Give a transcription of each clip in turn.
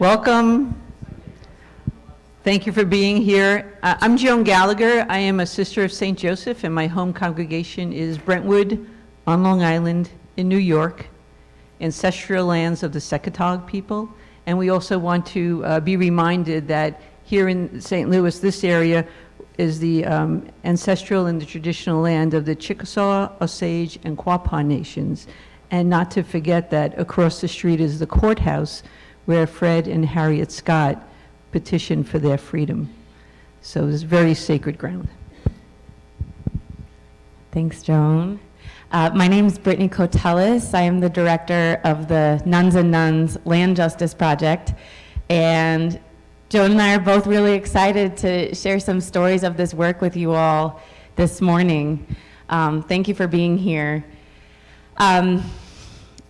Welcome. Thank you for being here. I'm Joan Gallagher. I am a sister of St. Joseph, and my home congregation is Brentwood on Long Island in New York, ancestral lands of the Secretog people. And we also want to be reminded that here in St. Louis, this area is the ancestral and the traditional land of the Chickasaw, Osage, and Quapaw nations. And not to forget that across the street is the courthouse where Fred and Harriet Scott petitioned for their freedom. So it's very sacred ground. Thanks, Joan. My name is Brittany Cotellis. I am the director of the Nuns and Nuns Land Justice Project. And Joan and I are both really excited to share some stories of this work with you all this morning. Thank you for being here.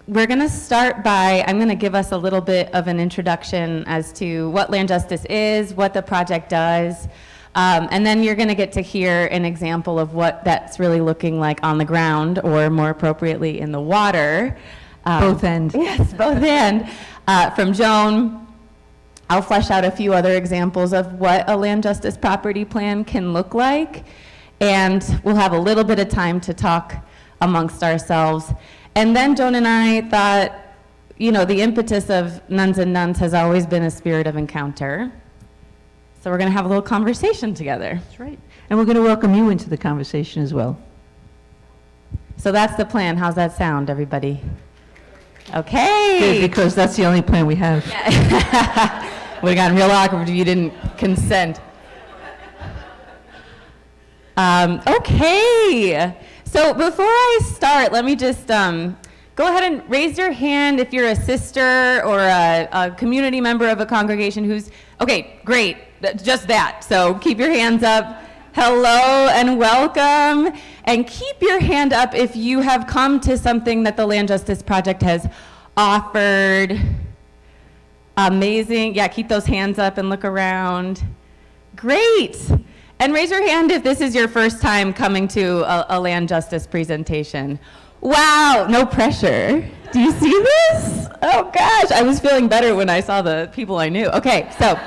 We're going to start by, I'm going to give us a little bit of an introduction as to what land justice is, what the project does, and then you're going to get to hear an example of what that's really looking like on the ground, or more appropriately in the water. Both ends. Yes, both ends. From Joan, I'll flesh out a few other examples of what a land justice property plan can look like, and we'll have a little bit of time to talk amongst ourselves. And then Joan and I thought, you know, the impetus of Nuns and Nuns has always been a spirit of encounter. So we're going to have a little conversation together. That's right. And we're going to welcome you into the conversation as well. So that's the plan. How's that sound, everybody? Okay. Good, because that's the only plan we have. Yeah. Would have gotten real awkward if you didn't consent. Okay. So before I start, let me just go ahead and raise your hand if you're a sister or a community member of a congregation who's, okay, great, just that. So keep your hands up. Hello and welcome. And keep your hand up if you have come to something that the Land Justice Project has offered. Amazing. Yeah, keep those hands up and look around. Great. And raise your hand if this is your first time coming to a land justice presentation. Wow, no pressure. Do you see this? Oh gosh, I was feeling better when I saw the people I knew. Okay, so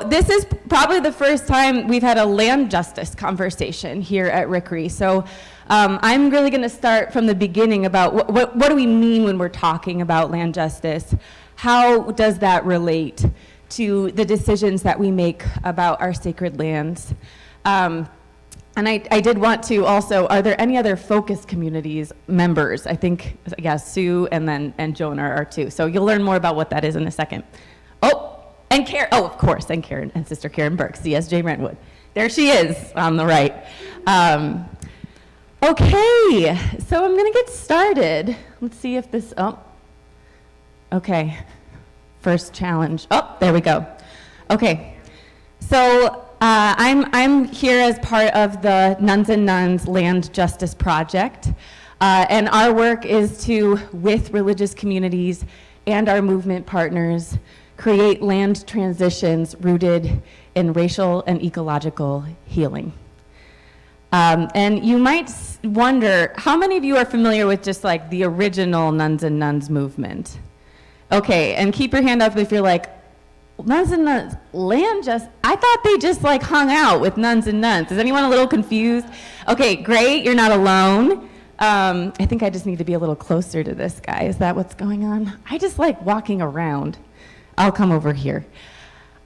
this is probably the first time we've had a land justice conversation here at RCRI. So I'm really gonna start from the beginning about what do we mean when we're talking about land justice? How does that relate to the decisions that we make about our sacred lands? And I did want to also, are there any other focus communities members? I think, yeah, Sue and Joan are two. So you'll learn more about what that is in a second. Oh, and Karen, oh, of course, and Karen, and Sister Karen Burke, CSJ Brentwood. There she is on the right. Okay, so I'm gonna get started. Let's see if this, okay. First challenge. Oh, there we go. Okay, so I'm here as part of the Nuns and Nuns Land Justice Project, and our work is to, with religious communities and our movement partners, create land transitions rooted in racial and ecological healing. And you might wonder, how many of you are familiar with just like the original Nuns and Nuns movement? Okay, and keep your hand up if you're like, Nuns and Nuns, land just, I thought they just like hung out with nuns and nuns. Is anyone a little confused? Okay, great, you're not alone. I think I just need to be a little closer to this guy. Is that what's going on? I just like walking around. I'll come over here.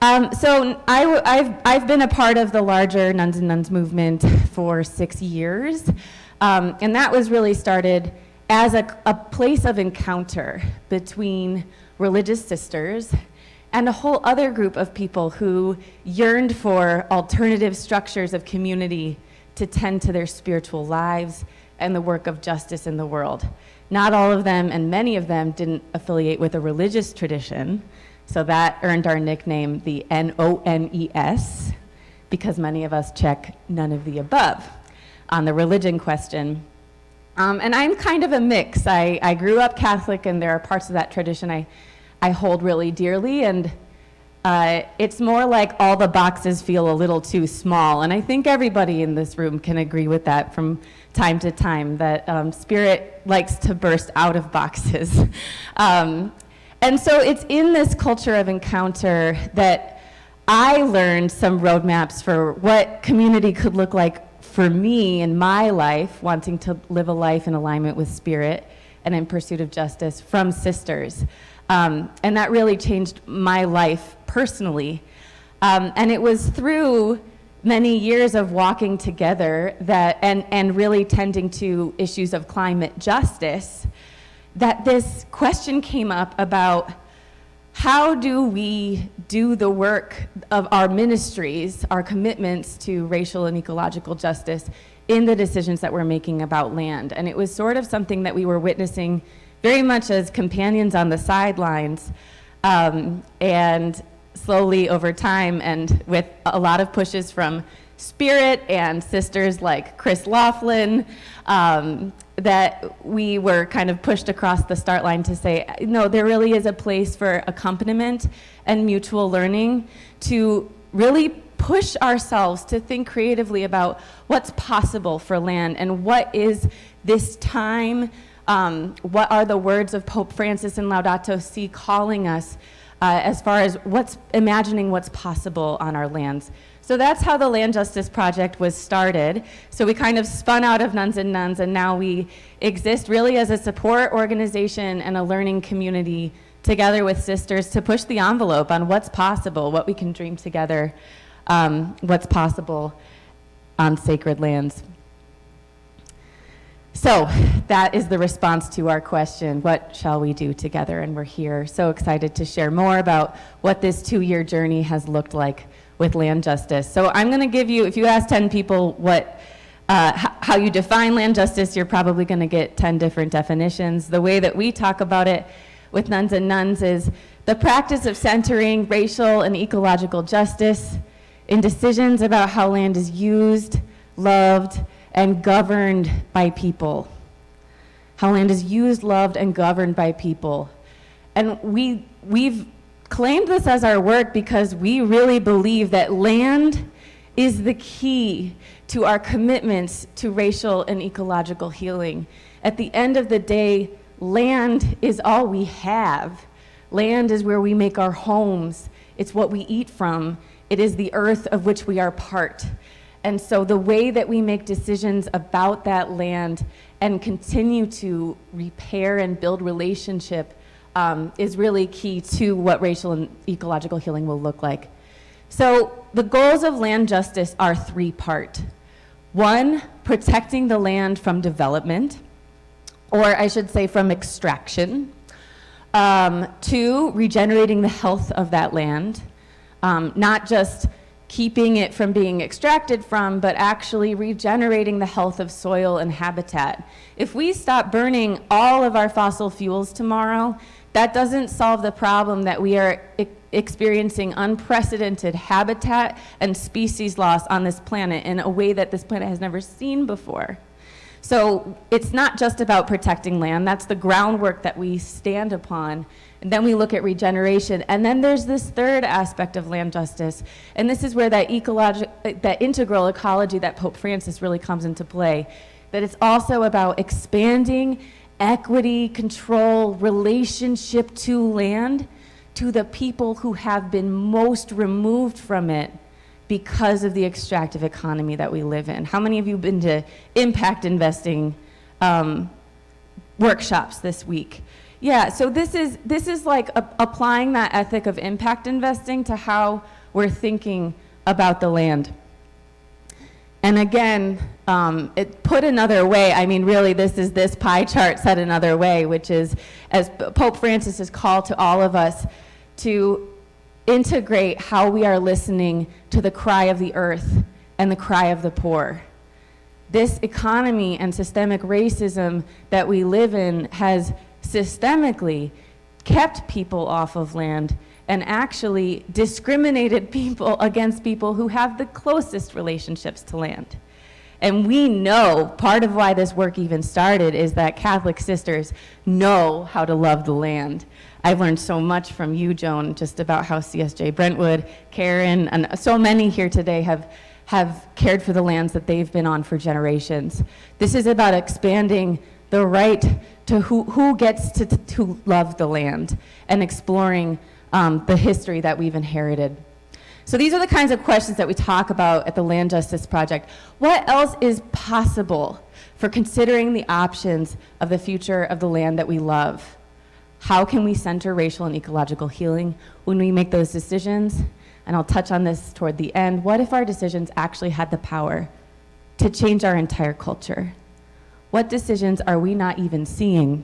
So I've been a part of the larger Nuns and Nuns movement for 6 years. And that was really started as a place of encounter between religious sisters and a whole other group of people who yearned for alternative structures of community to tend to their spiritual lives and the work of justice in the world. Not all of them, and many of them, didn't affiliate with a religious tradition, so that earned our nickname the NONES, because many of us check none of the above on the religion question. And I'm kind of a mix. I grew up Catholic, and there are parts of that tradition I hold really dearly, and it's more like all the boxes feel a little too small, and I think everybody in this room can agree with that from time to time, that spirit likes to burst out of boxes. And And so it's in this culture of encounter that I learned some roadmaps for what community could look like for me in my life, wanting to live a life in alignment with spirit and in pursuit of justice from sisters. And that really changed my life personally. And it was through many years of walking together that, and really tending to issues of climate justice, that this question came up about how do we do the work of our ministries, our commitments to racial and ecological justice in the decisions that we're making about land. And it was sort of something that we were witnessing very much as companions on the sidelines, and slowly over time, and with a lot of pushes from Spirit and sisters like Chris Laughlin, that we were kind of pushed across the start line to say, no, there really is a place for accompaniment and mutual learning to really push ourselves to think creatively about what's possible for land and what is this time, what are the words of Pope Francis in Laudato Si calling us as far as imagining what's possible on our lands. So that's how the Land Justice Project was started. So we kind of spun out of Nuns and Nuns, and now we exist really as a support organization and a learning community together with sisters to push the envelope on what's possible, what we can dream together, what's possible on sacred lands. So that is the response to our question, what shall we do together? And we're here so excited to share more about what this 2-year journey has looked like with land justice. So I'm going to give you, if you ask 10 people how you define land justice, you're probably going to get 10 different definitions. The way that we talk about it with Nuns and Nuns is the practice of centering racial and ecological justice in decisions about how land is used, loved, and governed by people. How land is used, loved, and governed by people. And we've claimed this as our work because we really believe that land is the key to our commitments to racial and ecological healing. At the end of the day, land is all we have. Land is where we make our homes. It's what we eat from. It is the earth of which we are part. And so the way that we make decisions about that land and continue to repair and build relationship is really key to what racial and ecological healing will look like. So the goals of land justice are 3-part. 1, protecting the land from development, or I should say from extraction. 2, regenerating the health of that land, not just keeping it from being extracted from, but actually regenerating the health of soil and habitat. If we stop burning all of our fossil fuels tomorrow, that doesn't solve the problem that we are experiencing unprecedented habitat and species loss on this planet in a way that this planet has never seen before. So it's not just about protecting land. That's the groundwork that we stand upon. And then we look at regeneration. And then there's this third aspect of land justice. And this is where that integral ecology that Pope Francis really comes into play. That it's also about expanding equity, control, relationship to land, to the people who have been most removed from it because of the extractive economy that we live in. How many of you have been to impact investing workshops this week? Yeah, so this is like applying that ethic of impact investing to how we're thinking about the land. And again, it put another way, I mean, really, this is this pie chart set another way, which is, as Pope Francis's call to all of us to integrate how we are listening to the cry of the earth and the cry of the poor. This economy and systemic racism that we live in has systemically kept people off of land and actually discriminated people against people who have the closest relationships to land. And we know part of why this work even started is that Catholic sisters know how to love the land. I've learned so much from you, Joan, just about how CSJ Brentwood, Karen, and so many here today have cared for the lands that they've been on for generations. This is about expanding the right to who gets to love the land, and exploring the history that we've inherited. So these are the kinds of questions that we talk about at the Land Justice Project. What else is possible for considering the options of the future of the land that we love? How can we center racial and ecological healing when we make those decisions? And I'll touch on this toward the end. What if our decisions actually had the power to change our entire culture? What decisions are we not even seeing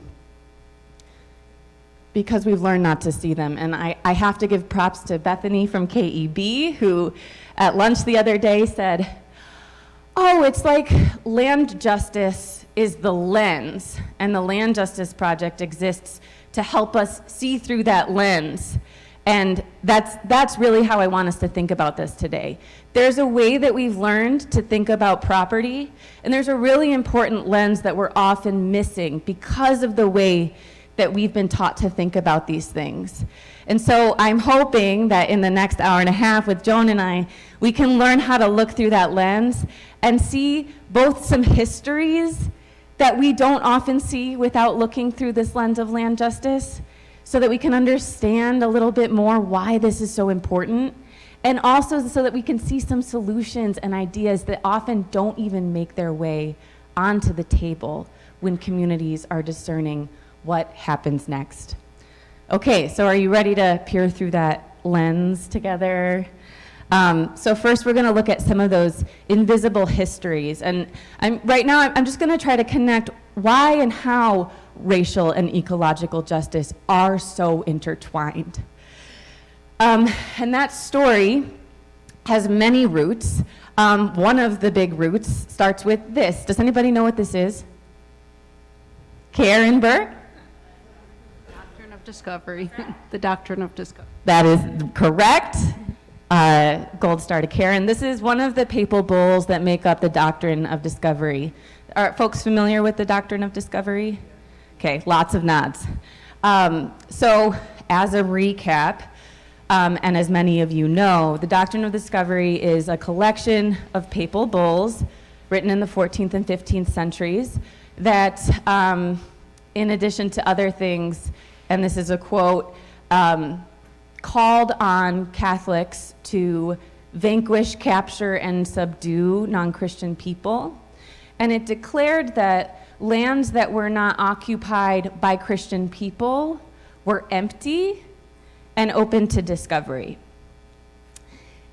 because we've learned not to see them? And I have to give props to Bethany from KEB, who at lunch the other day said, oh, it's like land justice is the lens, and the Land Justice Project exists to help us see through that lens. And that's really how I want us to think about this today. There's a way that we've learned to think about property, and there's a really important lens that we're often missing because of the way that we've been taught to think about these things. And so I'm hoping that in the next hour and a half with Joan and I, we can learn how to look through that lens and see both some histories that we don't often see without looking through this lens of land justice, so that we can understand a little bit more why this is so important, and also so that we can see some solutions and ideas that often don't even make their way onto the table when communities are discerning what happens next. Okay, so are you ready to peer through that lens together? So first we're gonna look at some of those invisible histories, and right now I'm just gonna try to connect why and how racial and ecological justice are so intertwined. And that story has many roots. One of the big roots starts with this. Does anybody know what this is? Karen Burke? Doctrine of discovery. The doctrine of discovery. That is correct. Gold star to Karen. This is one of the papal bulls that make up the doctrine of discovery. Are folks familiar with the doctrine of discovery? Okay, lots of nods. So as a recap, and as many of you know, the doctrine of discovery is a collection of papal bulls written in the 14th and 15th centuries that, in addition to other things, and this is a quote, called on Catholics to vanquish, capture, and subdue non-Christian people. And it declared that lands that were not occupied by Christian people were empty and open to discovery.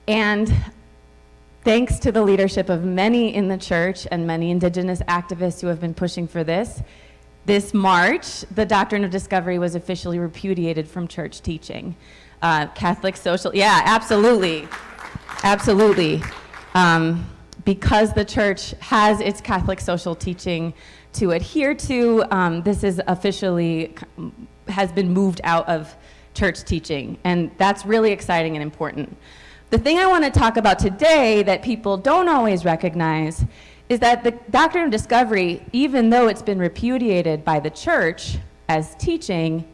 And thanks to the leadership of many in the church and many indigenous activists who have been pushing for this March, the doctrine of discovery was officially repudiated from church teaching. Catholic social, yeah, absolutely, absolutely. Because the church has its Catholic social teaching to adhere to, this is officially, has been moved out of church teaching, and that's really exciting and important. The thing I want to talk about today that people don't always recognize is that the doctrine of discovery, even though it's been repudiated by the church as teaching,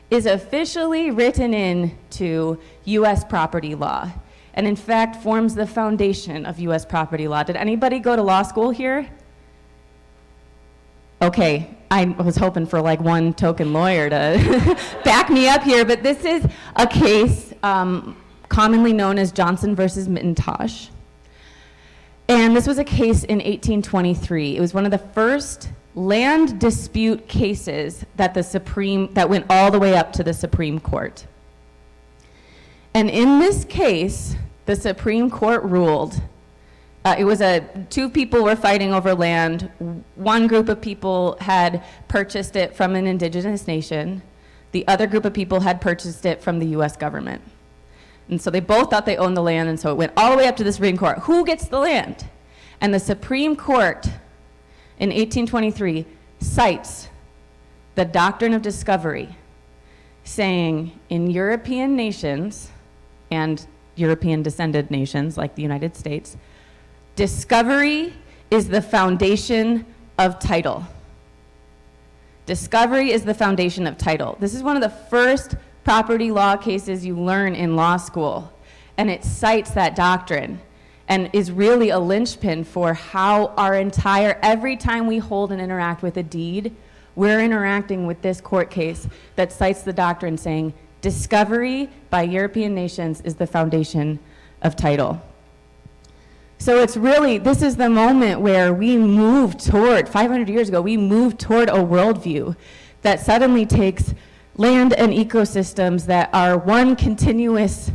is officially written into U.S. property law, and in fact forms the foundation of U.S. property law. Did anybody go to law school here? Okay, I was hoping for like one token lawyer to back me up here, but this is a case commonly known as Johnson versus McIntosh. And this was a case in 1823. It was one of the first land dispute cases that that went all the way up to the Supreme Court. And in this case, the Supreme Court ruled, two people were fighting over land. One group of people had purchased it from an indigenous nation. The other group of people had purchased it from the US government. And so they both thought they owned the land, and so it went all the way up to the Supreme Court. Who gets the land? And the Supreme Court in 1823 cites the doctrine of discovery, saying in European nations and European descended nations like the United States, discovery is the foundation of title. Discovery is the foundation of title. This is one of the first property law cases you learn in law school, and it cites that doctrine and is really a linchpin for how every time we hold and interact with a deed, we're interacting with this court case that cites the doctrine saying discovery by European nations is the foundation of title. So it's really, this is the moment where we moved toward, 500 years ago, we moved toward a worldview that suddenly takes land and ecosystems that are one continuous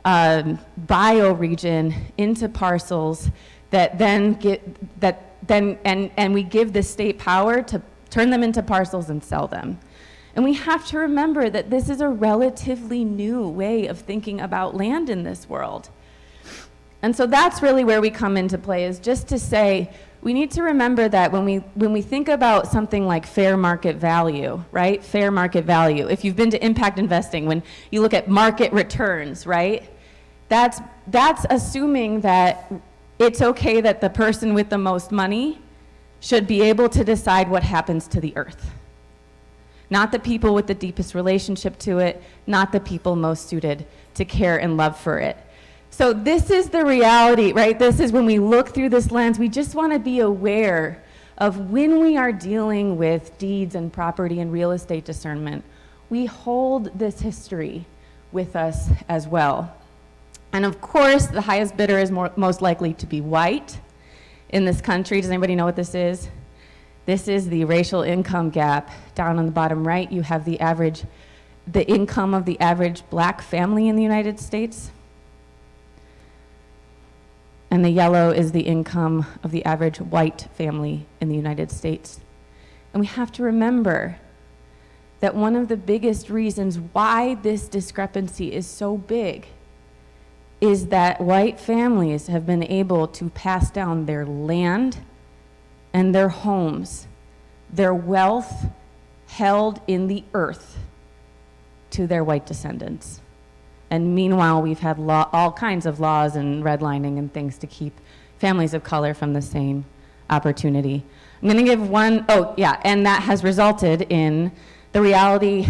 bioregion into parcels that then and we give the state power to turn them into parcels and sell them. And we have to remember that this is a relatively new way of thinking about land in this world. And so that's really where we come into play, is just to say, we need to remember that when we think about something like fair market value, right? Fair market value. If you've been to impact investing, when you look at market returns, right? That's assuming that it's okay that the person with the most money should be able to decide what happens to the earth. Not the people with the deepest relationship to it, not the people most suited to care and love for it. So this is the reality, right? This is when we look through this lens, we just want to be aware of when we are dealing with deeds and property and real estate discernment, we hold this history with us as well. And of course, the highest bidder is most likely to be white in this country. Does anybody know what this is? This is the racial income gap. Down on the bottom right, you have the income of the average black family in the United States. And the yellow is the income of the average white family in the United States. And we have to remember that one of the biggest reasons why this discrepancy is so big is that white families have been able to pass down their land and their homes, their wealth held in the earth, to their white descendants. And meanwhile, we've had all kinds of laws and redlining and things to keep families of color from the same opportunity. I'm going to give and that has resulted in the reality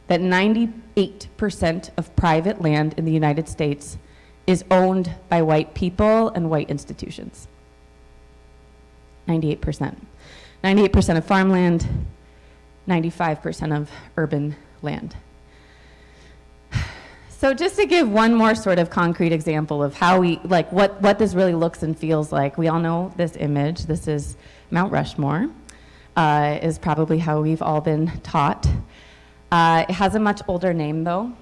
that 98% of private land in the United States is owned by white people and white institutions. 98%. 98% of farmland, 95% of urban land. So just to give one more sort of concrete example of how what this really looks and feels like. We all know this image. This is Mount Rushmore, is probably how we've all been taught. It has a much older name though.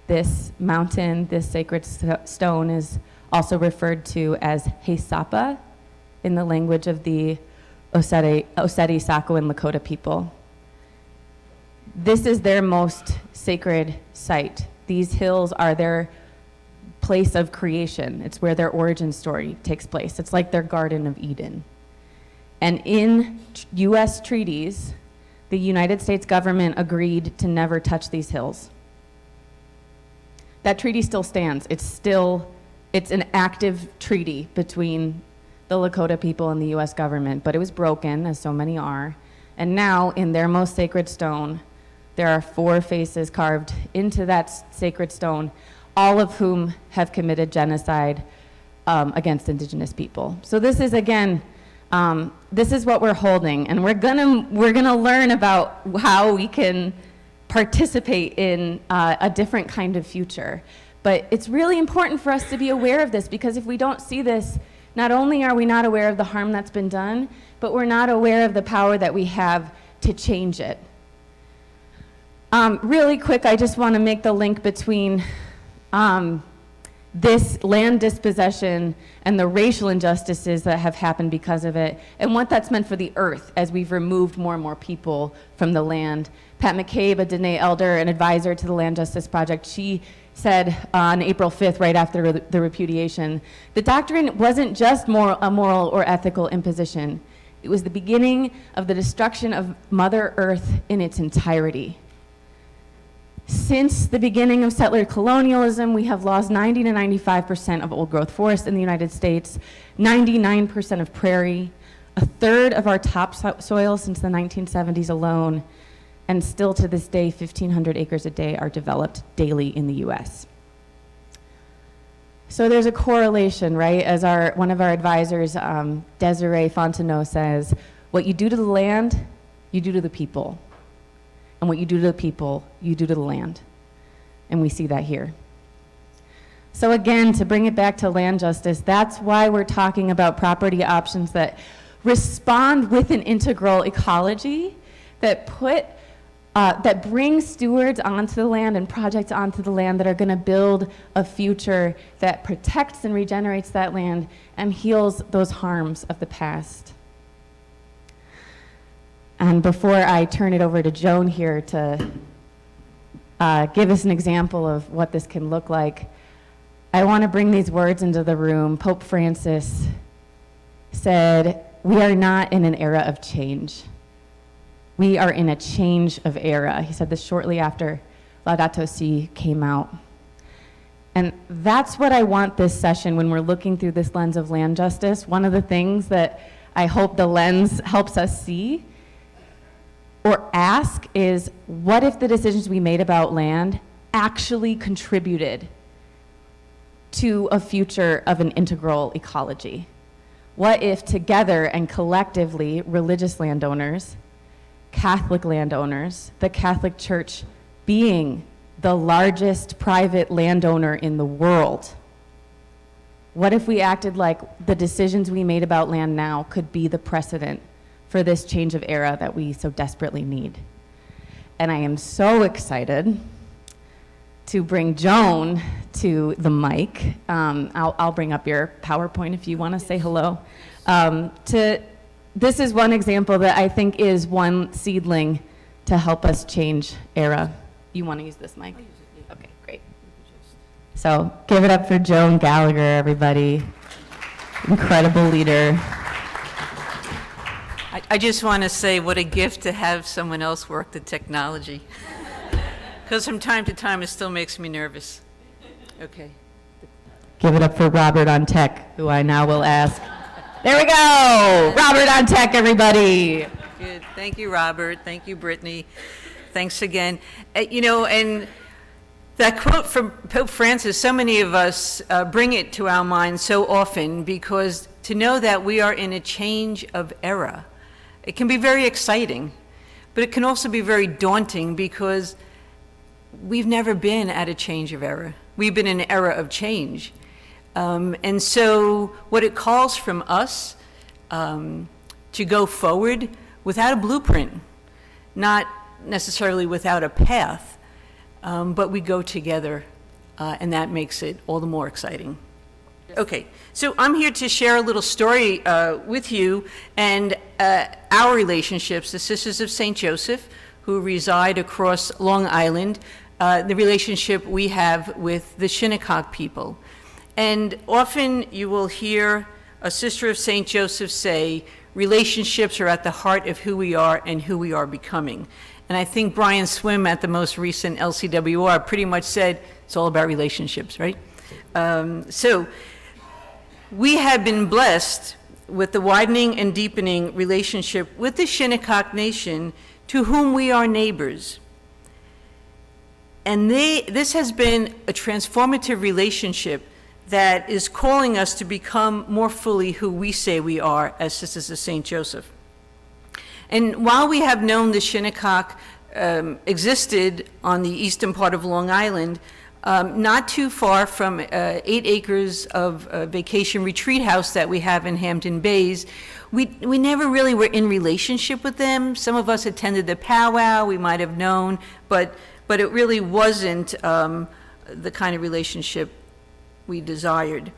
This mountain, this sacred stone, is also referred to as Hesapa in the language of the Oseti, Saco, and Lakota people. This is their most sacred site. These hills are their place of creation. It's where their origin story takes place. It's like their Garden of Eden. And in U.S. treaties, the United States government agreed to never touch these hills. That treaty still stands. It's an active treaty between the Lakota people and the U.S. government, but it was broken, as so many are. And now, in their most sacred stone, there are 4 faces carved into that sacred stone, all of whom have committed genocide against indigenous people. So this is, again, this is what we're holding, and we're gonna learn about how we can participate in a different kind of future. But it's really important for us to be aware of this, because if we don't see this, not only are we not aware of the harm that's been done, but we're not aware of the power that we have to change it. Really quick, I just want to make the link between this land dispossession and the racial injustices that have happened because of it, and what that's meant for the earth as we've removed more and more people from the land. Pat McCabe, a Dene elder and advisor to the Land Justice Project, she said on April 5th, right after the repudiation, the doctrine wasn't just a moral or ethical imposition. It was the beginning of the destruction of Mother Earth in its entirety. Since the beginning of settler colonialism, we have lost 90 to 95% of old growth forest in the United States, 99% of prairie, a third of our topsoil since the 1970s alone, and still to this day, 1,500 acres a day are developed daily in the US. So there's a correlation, right? As one of our advisors, Desiree Fontenot, says, what you do to the land you do to the people. And what you do to the people, you do to the land. And we see that here. So again, to bring it back to land justice, that's why we're talking about property options that respond with an integral ecology, that bring stewards onto the land and projects onto the land that are going to build a future that protects and regenerates that land and heals those harms of the past. And before I turn it over to Joan here to give us an example of what this can look like, I want to bring these words into the room. Pope Francis said, "We are not in an era of change. We are in a change of era." He said this shortly after Laudato Si came out. And that's what I want this session when we're looking through this lens of land justice. One of the things that I hope the lens helps us see or ask is, what if the decisions we made about land actually contributed to a future of an integral ecology? What if together and collectively, religious landowners, Catholic landowners, the Catholic Church being the largest private landowner in the world, what if we acted like the decisions we made about land now could be the precedent for this change of era that we so desperately need? And I am so excited to bring Joan to the mic. I'll bring up your PowerPoint if you want to say hello. This is one example that I think is one seedling to help us change era. You want to use this mic? Okay, great. So give it up for Joan Gallagher, everybody. Incredible leader. I just want to say what a gift to have someone else work the technology. Because from time to time, it still makes me nervous. Okay. Give it up for Robert on tech, who I now will ask. There we go! Robert on tech, everybody. Good. Thank you, Robert. Thank you, Brittany. Thanks again. And that quote from Pope Francis, so many of us bring it to our minds so often, because to know that we are in a change of era, it can be very exciting, but it can also be very daunting, because we've never been at a change of era. We've been in an era of change. And so what it calls from us to go forward without a blueprint, not necessarily without a path, but we go together, and that makes it all the more exciting. Okay, so I'm here to share a little story with you and our relationships, the Sisters of St. Joseph, who reside across Long Island, the relationship we have with the Shinnecock people. And often you will hear a Sister of St. Joseph say, relationships are at the heart of who we are and who we are becoming. And I think Brian Swim at the most recent LCWR pretty much said, it's all about relationships, right? So we have been blessed with the widening and deepening relationship with the Shinnecock Nation, to whom we are neighbors. And this has been a transformative relationship that is calling us to become more fully who we say we are as Sisters of St. Joseph. And while we have known the Shinnecock existed on the eastern part of Long Island, not too far from 8 acres of vacation retreat house that we have in Hampton Bays, we never really were in relationship with them. Some of us attended the powwow, we might have known, but it really wasn't the kind of relationship we desired.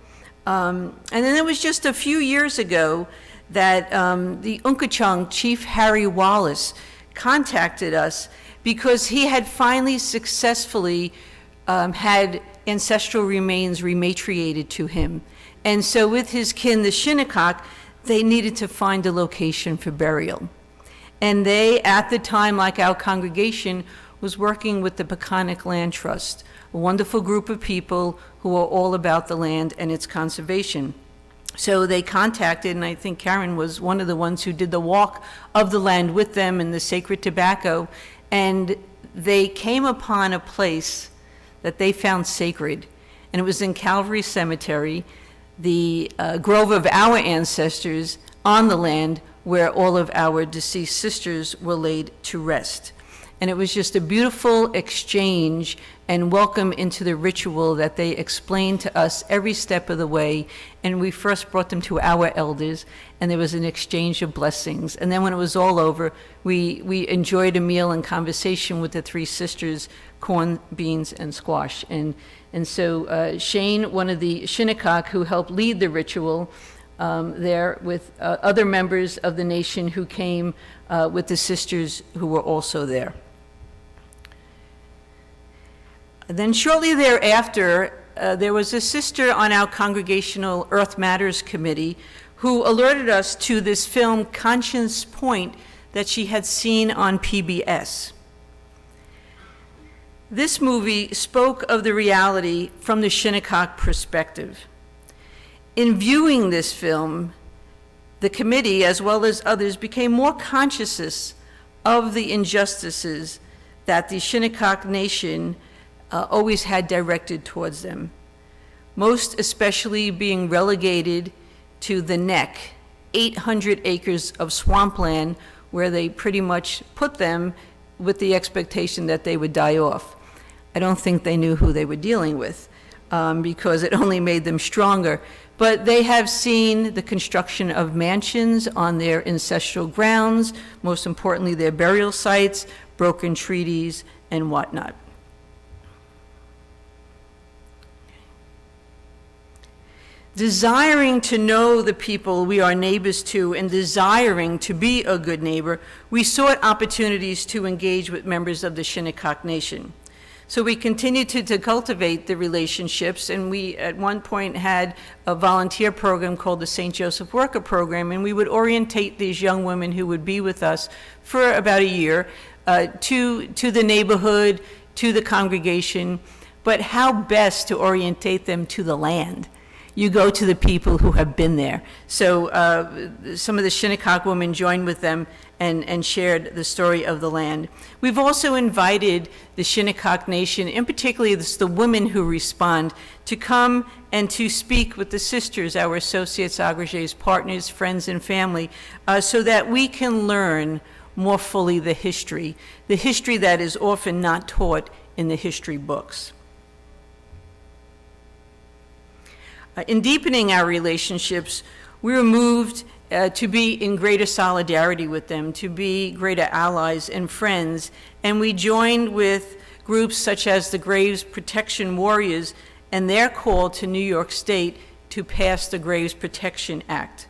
And then it was just a few years ago that the Unkachung Chief Harry Wallace contacted us, because he had finally successfully had ancestral remains rematriated to him. And so with his kin, the Shinnecock, they needed to find a location for burial. And they, at the time, like our congregation, was working with the Peconic Land Trust, a wonderful group of people who are all about the land and its conservation. So they contacted, and I think Karen was one of the ones who did the walk of the land with them in the sacred tobacco, and they came upon a place that they found sacred, and it was in Calvary Cemetery, the grove of our ancestors on the land where all of our deceased sisters were laid to rest. And it was just a beautiful exchange and welcome into the ritual that they explained to us every step of the way. And we first brought them to our elders, and there was an exchange of blessings. And then when it was all over, we enjoyed a meal and conversation with the three sisters, corn, beans, and squash. And so Shane, one of the Shinnecock who helped lead the ritual, there with other members of the nation who came with the sisters who were also there. Then shortly thereafter, there was a sister on our Congregational Earth Matters Committee who alerted us to this film, Conscience Point, that she had seen on PBS. This movie spoke of the reality from the Shinnecock perspective. In viewing this film, the committee, as well as others, became more conscious of the injustices that the Shinnecock Nation always had directed towards them, most especially being relegated to the neck, 800 acres of swampland, where they pretty much put them with the expectation that they would die off. I don't think they knew who they were dealing with, because it only made them stronger. But they have seen the construction of mansions on their ancestral grounds, most importantly their burial sites, broken treaties, and whatnot. Desiring to know the people we are neighbors to and desiring to be a good neighbor, we sought opportunities to engage with members of the Shinnecock Nation. So we continued to cultivate the relationships, and we at one point had a volunteer program called the St. Joseph Worker Program, and we would orientate these young women who would be with us for about a year to the neighborhood, to the congregation, but how best to orientate them to the land. You go to the people who have been there. So some of the Shinnecock women joined with them and shared the story of the land. We've also invited the Shinnecock Nation, and particularly the women who respond, to come and to speak with the sisters, our associates, agrégés, partners, friends, and family, so that we can learn more fully the history that is often not taught in the history books. In deepening our relationships, we were moved to be in greater solidarity with them, to be greater allies and friends, and we joined with groups such as the Graves Protection Warriors and their call to New York State to pass the Graves Protection Act.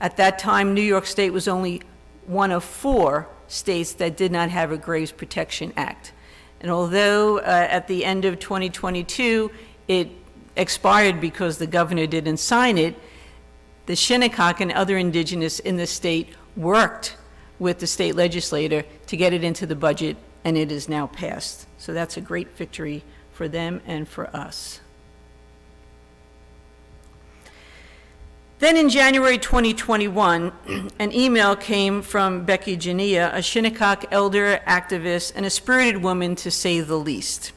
At that time, New York State was only one of 4 states that did not have a Graves Protection Act. And although at the end of 2022, it expired because the governor didn't sign it, the Shinnecock and other indigenous in the state worked with the state legislator to get it into the budget, and it is now passed. So that's a great victory for them and for us. Then in January 2021, an email came from Becky Jania, a Shinnecock elder, activist, and a spirited woman, to say the least.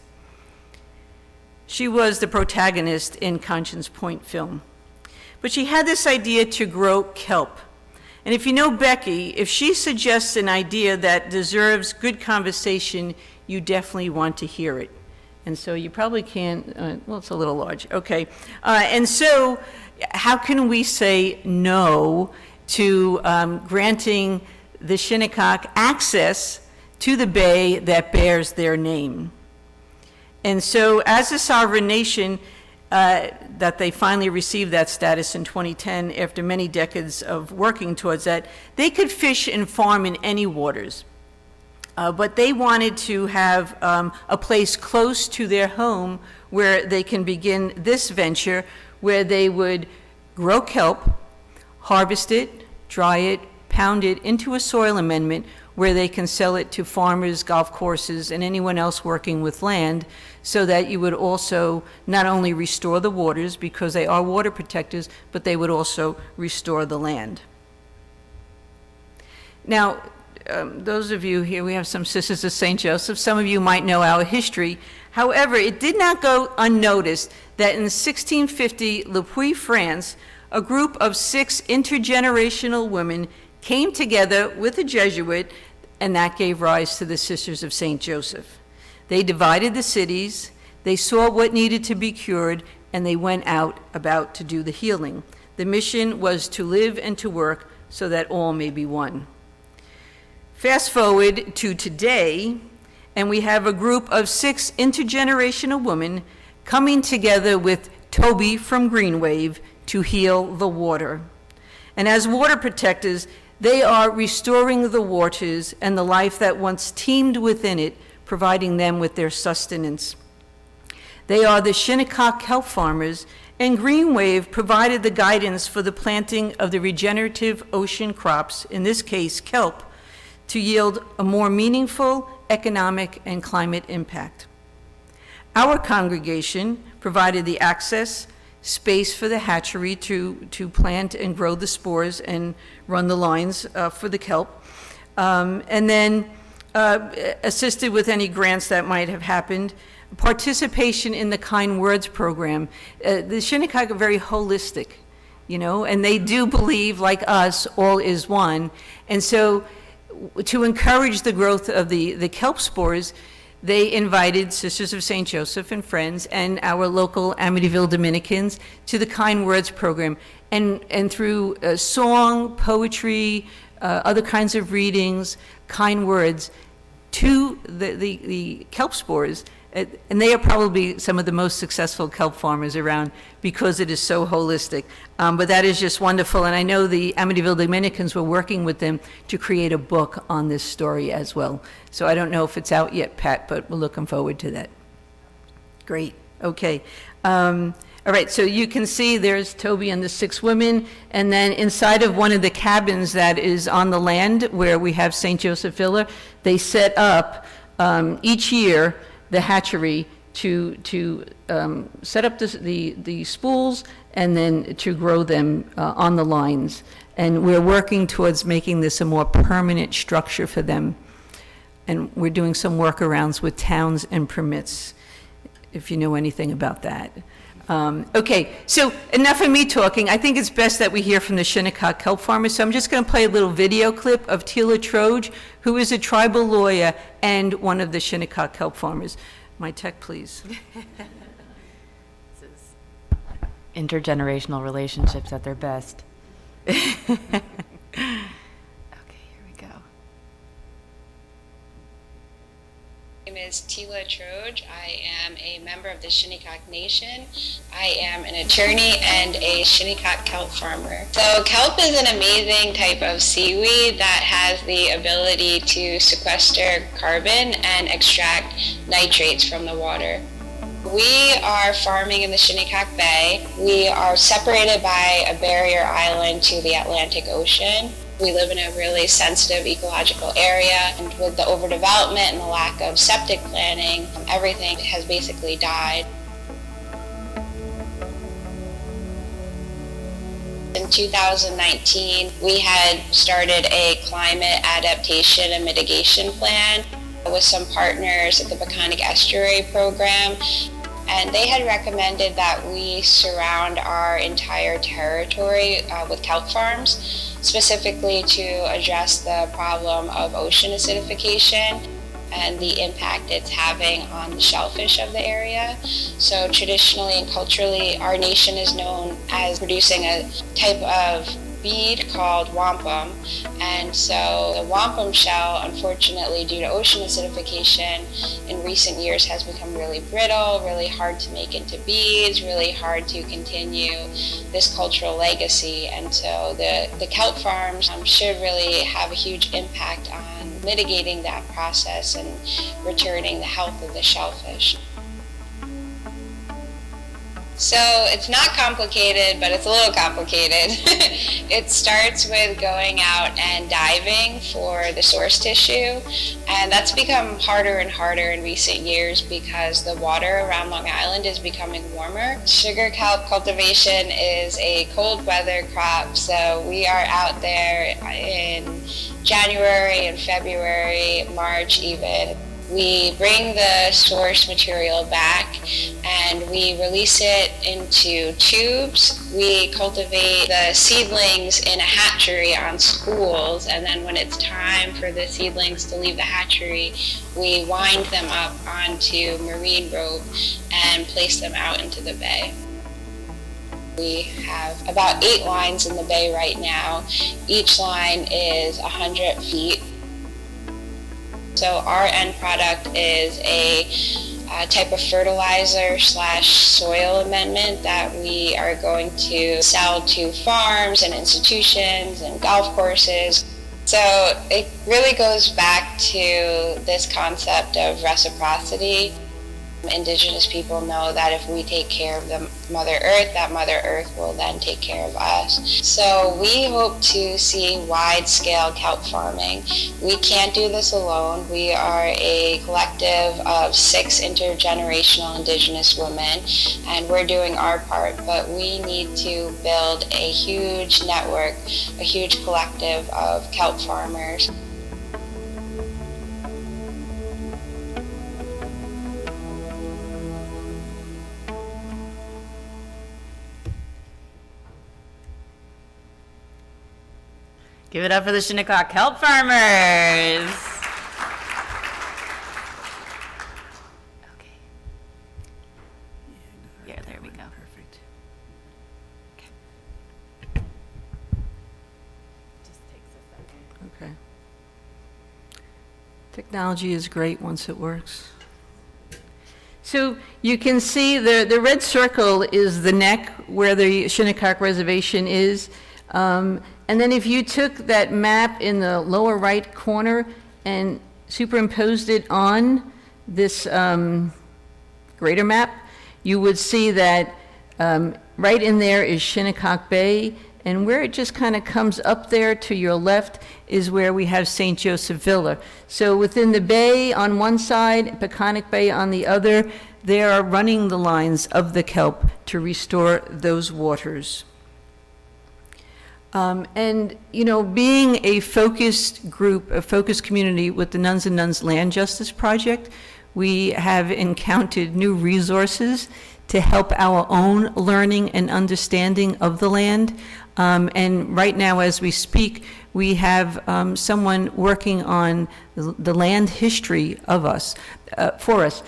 She was the protagonist in Conscience Point film. But she had this idea to grow kelp. And if you know Becky, if she suggests an idea that deserves good conversation, you definitely want to hear it. And so you probably can't, well, it's a little large, okay. And so how can we say no to granting the Shinnecock access to the bay that bears their name? And so as a sovereign nation, that they finally received that status in 2010 after many decades of working towards that, they could fish and farm in any waters. But they wanted to have a place close to their home where they can begin this venture, where they would grow kelp, harvest it, dry it, pound it into a soil amendment where they can sell it to farmers, golf courses, and anyone else working with land, so that you would also not only restore the waters, because they are water protectors, but they would also restore the land. Now, those of you here, we have some sisters of St. Joseph. Some of you might know our history. However, it did not go unnoticed that in 1650, Le Puy, France, a group of 6 intergenerational women came together with a Jesuit, and that gave rise to the Sisters of St. Joseph. They divided the cities, they saw what needed to be cured, and they went out about to do the healing. The mission was to live and to work so that all may be one. Fast forward to today, and we have a group of 6 intergenerational women coming together with Toby from Greenwave to heal the water. And as water protectors, they are restoring the waters and the life that once teemed within it, providing them with their sustenance. They are the Shinnecock kelp farmers, and Greenwave provided the guidance for the planting of the regenerative ocean crops, in this case kelp, to yield a more meaningful economic and climate impact. Our congregation provided the access, space for the hatchery to plant and grow the spores and run the lines for the kelp, and then assisted with any grants that might have happened. Participation in the Kind Words program. The Shinnecock are very holistic, you know, and they do believe, like us, all is one. And so to encourage the growth of the kelp spores, they invited Sisters of St. Joseph and friends and our local Amityville Dominicans to the Kind Words program. And through song, poetry, other kinds of readings, kind words to the kelp spores. And they are probably some of the most successful kelp farmers around because it is so holistic. But that is just wonderful. And I know the Amityville Dominicans were working with them to create a book on this story as well. So I don't know if it's out yet, Pat, but we're looking forward to that. Great. Okay. All right. So you can see there's Toby and the 6 women. And then inside of one of the cabins that is on the land where we have St. Joseph Villa, they set up each year the hatchery to set up the spools and then to grow them on the lines. And we're working towards making this a more permanent structure for them. And we're doing some workarounds with towns and permits, if you know anything about that. Okay, so enough of me talking. I think it's best that we hear from the Shinnecock kelp farmers. So I'm just going to play a little video clip of Tila Troge, who is a tribal lawyer and one of the Shinnecock kelp farmers. My tech, please. This is intergenerational relationships at their best. Okay, here we go. My name is Tila Troge. I am a member of the Shinnecock Nation. I am an attorney and a Shinnecock kelp farmer. So kelp is an amazing type of seaweed that has the ability to sequester carbon and extract nitrates from the water. We are farming in the Shinnecock Bay. We are separated by a barrier island to the Atlantic Ocean. We live in a really sensitive ecological area, and with the overdevelopment and the lack of septic planning, everything has basically died. In 2019, we had started a climate adaptation and mitigation plan with some partners at the Peconic Estuary program, and they had recommended that we surround our entire territory with kelp farms, specifically to address the problem of ocean acidification and the impact it's having on the shellfish of the area. So traditionally and culturally, our nation is known as producing a type of bead called wampum, and so the wampum shell, unfortunately due to ocean acidification in recent years, has become really brittle, really hard to make into beads, really hard to continue this cultural legacy. And so the kelp farms should really have a huge impact on mitigating that process and returning the health of the shellfish. So it's not complicated, but it's a little complicated. It starts with going out and diving for the source tissue, and that's become harder and harder in recent years because the water around Long Island is becoming warmer. Sugar kelp cultivation is a cold weather crop, so we are out there in January and February, March even. We bring the source material back and we release it into tubes. We cultivate the seedlings in a hatchery on spools, and then when it's time for the seedlings to leave the hatchery, we wind them up onto marine rope and place them out into the bay. We have about 8 lines in the bay right now. Each line is 100 feet. So our end product is a type of fertilizer / soil amendment that we are going to sell to farms and institutions and golf courses. So it really goes back to this concept of reciprocity. Indigenous people know that if we take care of the Mother Earth, that Mother Earth will then take care of us. So we hope to see wide-scale kelp farming. We can't do this alone. We are a collective of 6 intergenerational Indigenous women, and we're doing our part, but we need to build a huge network, a huge collective of kelp farmers. Give it up for the Shinnecock kelp farmers. Okay. Yeah, there we go. Perfect. Just takes a second. Okay. Technology is great once it works. So you can see the red circle is the neck where the Shinnecock Reservation is. And then if you took that map in the lower right corner and superimposed it on this greater map, you would see that right in there is Shinnecock Bay, and where it just kind of comes up there to your left is where we have St. Joseph Villa. So within the bay on one side, Peconic Bay on the other, they are running the lines of the kelp to restore those waters. And, you know, being a focused group, a focused community with the Nuns and Nuns Land Justice Project, we have encountered new resources to help our own learning and understanding of the land. And right now, as we speak, we have someone working on the land history of us, for us.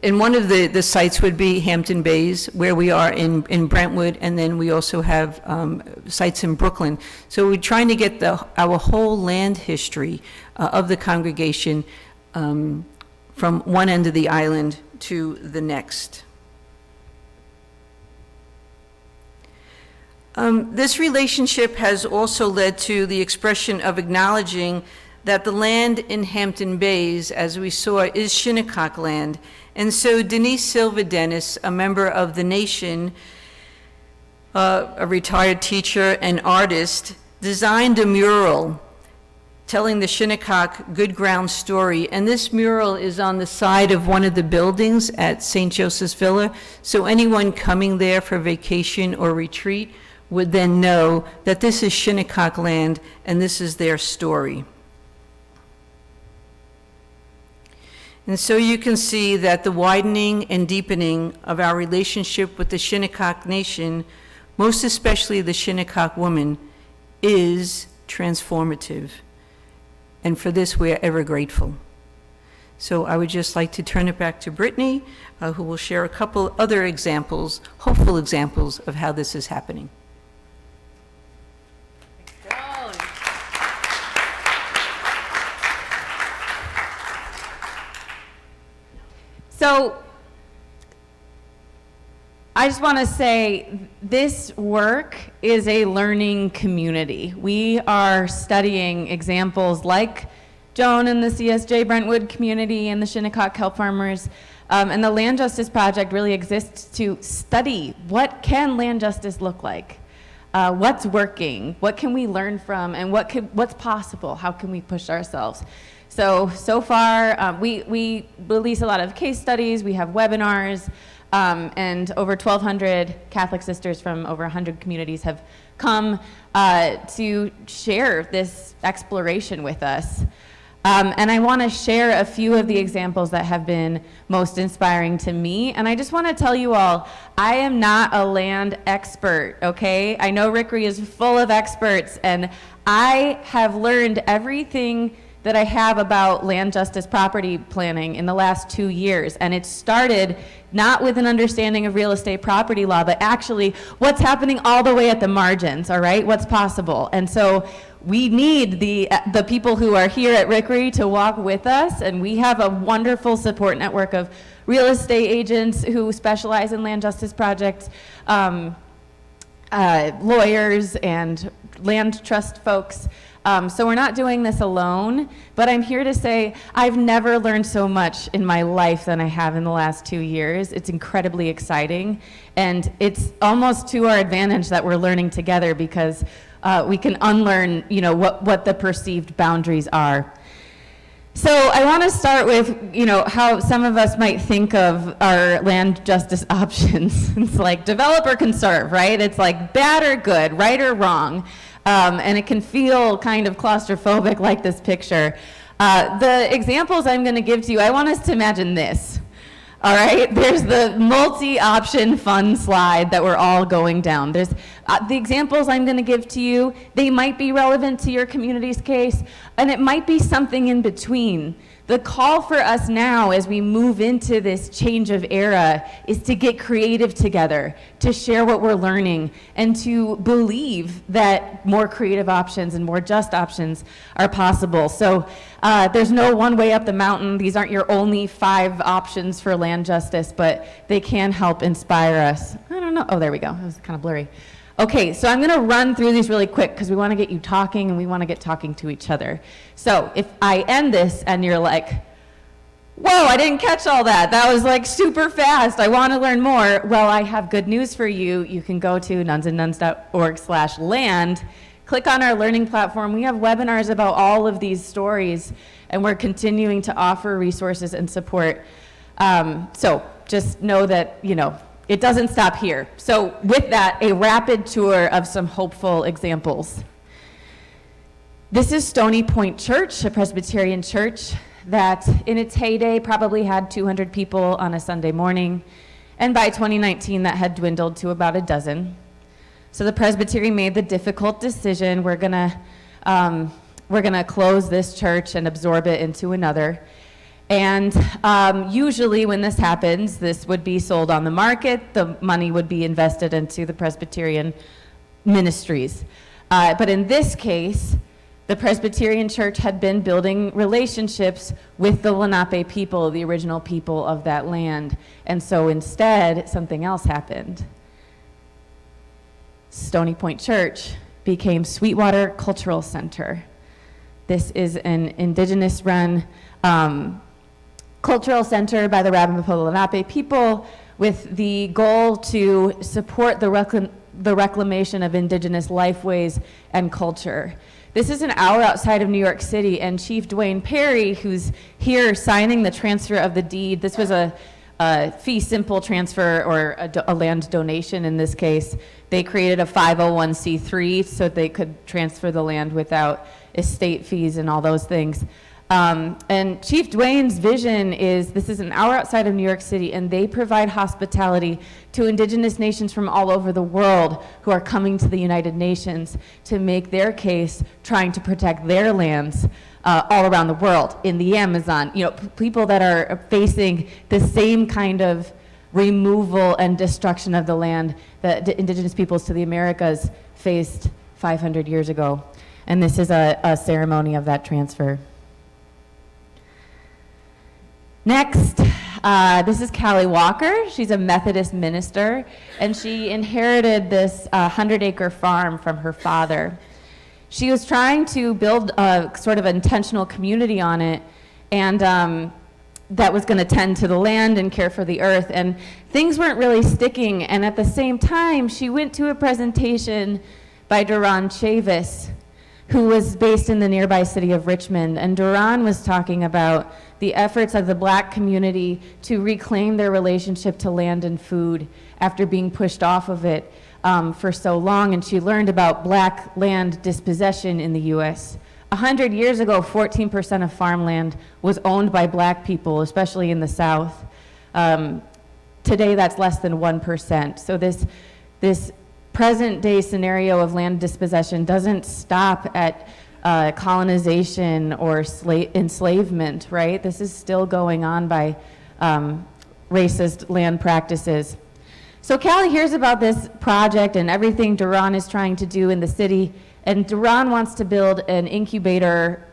And one of the sites would be Hampton Bays, where we are in Brentwood, and then we also have sites in Brooklyn. So we're trying to get our whole land history of the congregation from one end of the island to the next. This relationship has also led to the expression of acknowledging that the land in Hampton Bays, as we saw, is Shinnecock land. And so Denise Silva Dennis, a member of the Nation, a retired teacher and artist, designed a mural telling the Shinnecock Good Ground story. And this mural is on the side of one of the buildings at St. Joseph's Villa. So anyone coming there for vacation or retreat would then know that this is Shinnecock land and this is their story. And so you can see that the widening and deepening of our relationship with the Shinnecock Nation, most especially the Shinnecock woman, is transformative. And for this, we are ever grateful. So I would just like to turn it back to Brittany, who will share a couple other examples, hopeful examples of how this is happening. So I just want to say this work is a learning community. We are studying examples like Joan and the CSJ Brentwood community and the Shinnecock kelp farmers. And the Land Justice Project really exists to study what can land justice look like, what's working, what can we learn from, and what's possible, how can we push ourselves. So far, we release a lot of case studies, we have webinars, and over 1,200 Catholic sisters from over 100 communities have come to share this exploration with us. And I want to share a few of the examples that have been most inspiring to me. And I just want to tell you all, I am not a land expert, okay? I know RCRI is full of experts, and I have learned everything that I have about land justice property planning in the last 2 years. And it started not with an understanding of real estate property law, but actually what's happening all the way at the margins, all right? What's possible. And so we need the people who are here at RCRI to walk with us, and we have a wonderful support network of real estate agents who specialize in land justice projects, lawyers and land trust folks. So we're not doing this alone, but I'm here to say I've never learned so much in my life than I have in the last 2 years. It's incredibly exciting, and it's almost to our advantage that we're learning together, because we can unlearn, what the perceived boundaries are. So I want to start with, how some of us might think of our land justice options. It's like develop or conserve, right? It's like bad or good, right or wrong. And it can feel kind of claustrophobic, like this picture. The examples I'm going to give to you, I want us to imagine this. All right, there's the multi-option fun slide that we're all going down. There's the examples I'm going to give to you, they might be relevant to your community's case, and it might be something in between. The call for us now as we move into this change of era is to get creative together, to share what we're learning, and to believe that more creative options and more just options are possible. So there's no one way up the mountain. These aren't your only 5 options for land justice, but they can help inspire us. I don't know. Oh, there we go. It was kind of blurry. Okay, so I'm going to run through these really quick because we want to get you talking and we want to get talking to each other. So if I end this and you're like, whoa, I didn't catch all that. That was like super fast. I want to learn more. Well, I have good news for you. You can go to nunsandnuns.org/land, click on our learning platform. We have webinars about all of these stories, and we're continuing to offer resources and support. So just know that, it doesn't stop here. So with that, a rapid tour of some hopeful examples. This is Stony Point Church, a Presbyterian church that in its heyday probably had 200 people on a Sunday morning. And by 2019, that had dwindled to about a dozen. So the Presbytery made the difficult decision, we're gonna close this church and absorb it into another. And usually when this happens, this would be sold on the market. The money would be invested into the Presbyterian ministries. But in this case, the Presbyterian Church had been building relationships with the Lenape people, the original people of that land. And so instead, something else happened. Stony Point Church became Sweetwater Cultural Center. This is an indigenous-run cultural center by the Ramapo Lenape people with the goal to support the reclamation of indigenous lifeways and culture. This is an hour outside of New York City, and Chief Dwayne Perry, who's here signing the transfer of the deed, this was a fee simple transfer, or a land donation in this case. They created a 501c3 so they could transfer the land without estate fees and all those things. And Chief Dwayne's vision is, this is an hour outside of New York City, and they provide hospitality to indigenous nations from all over the world who are coming to the United Nations to make their case, trying to protect their lands all around the world, in the Amazon. People that are facing the same kind of removal and destruction of the land that the indigenous peoples to the Americas faced 500 years ago. And this is a ceremony of that transfer. Next, this is Callie Walker. She's a Methodist minister, and she inherited this 100-acre farm from her father. She was trying to build a sort of intentional community on it, and that was going to tend to the land and care for the earth, and things weren't really sticking. And at the same time, she went to a presentation by Duran Chavis, who was based in the nearby city of Richmond, and Duran was talking about the efforts of the Black community to reclaim their relationship to land and food after being pushed off of it for so long. And she learned about Black land dispossession in the U.S. 100 years ago, 14% of farmland was owned by black people, especially in the South. Today, that's less than 1%. So this present day scenario of land dispossession doesn't stop at colonization or enslavement, right? This is still going on by racist land practices. So Callie hears about this project and everything Duran is trying to do in the city, and Duran wants to build an incubator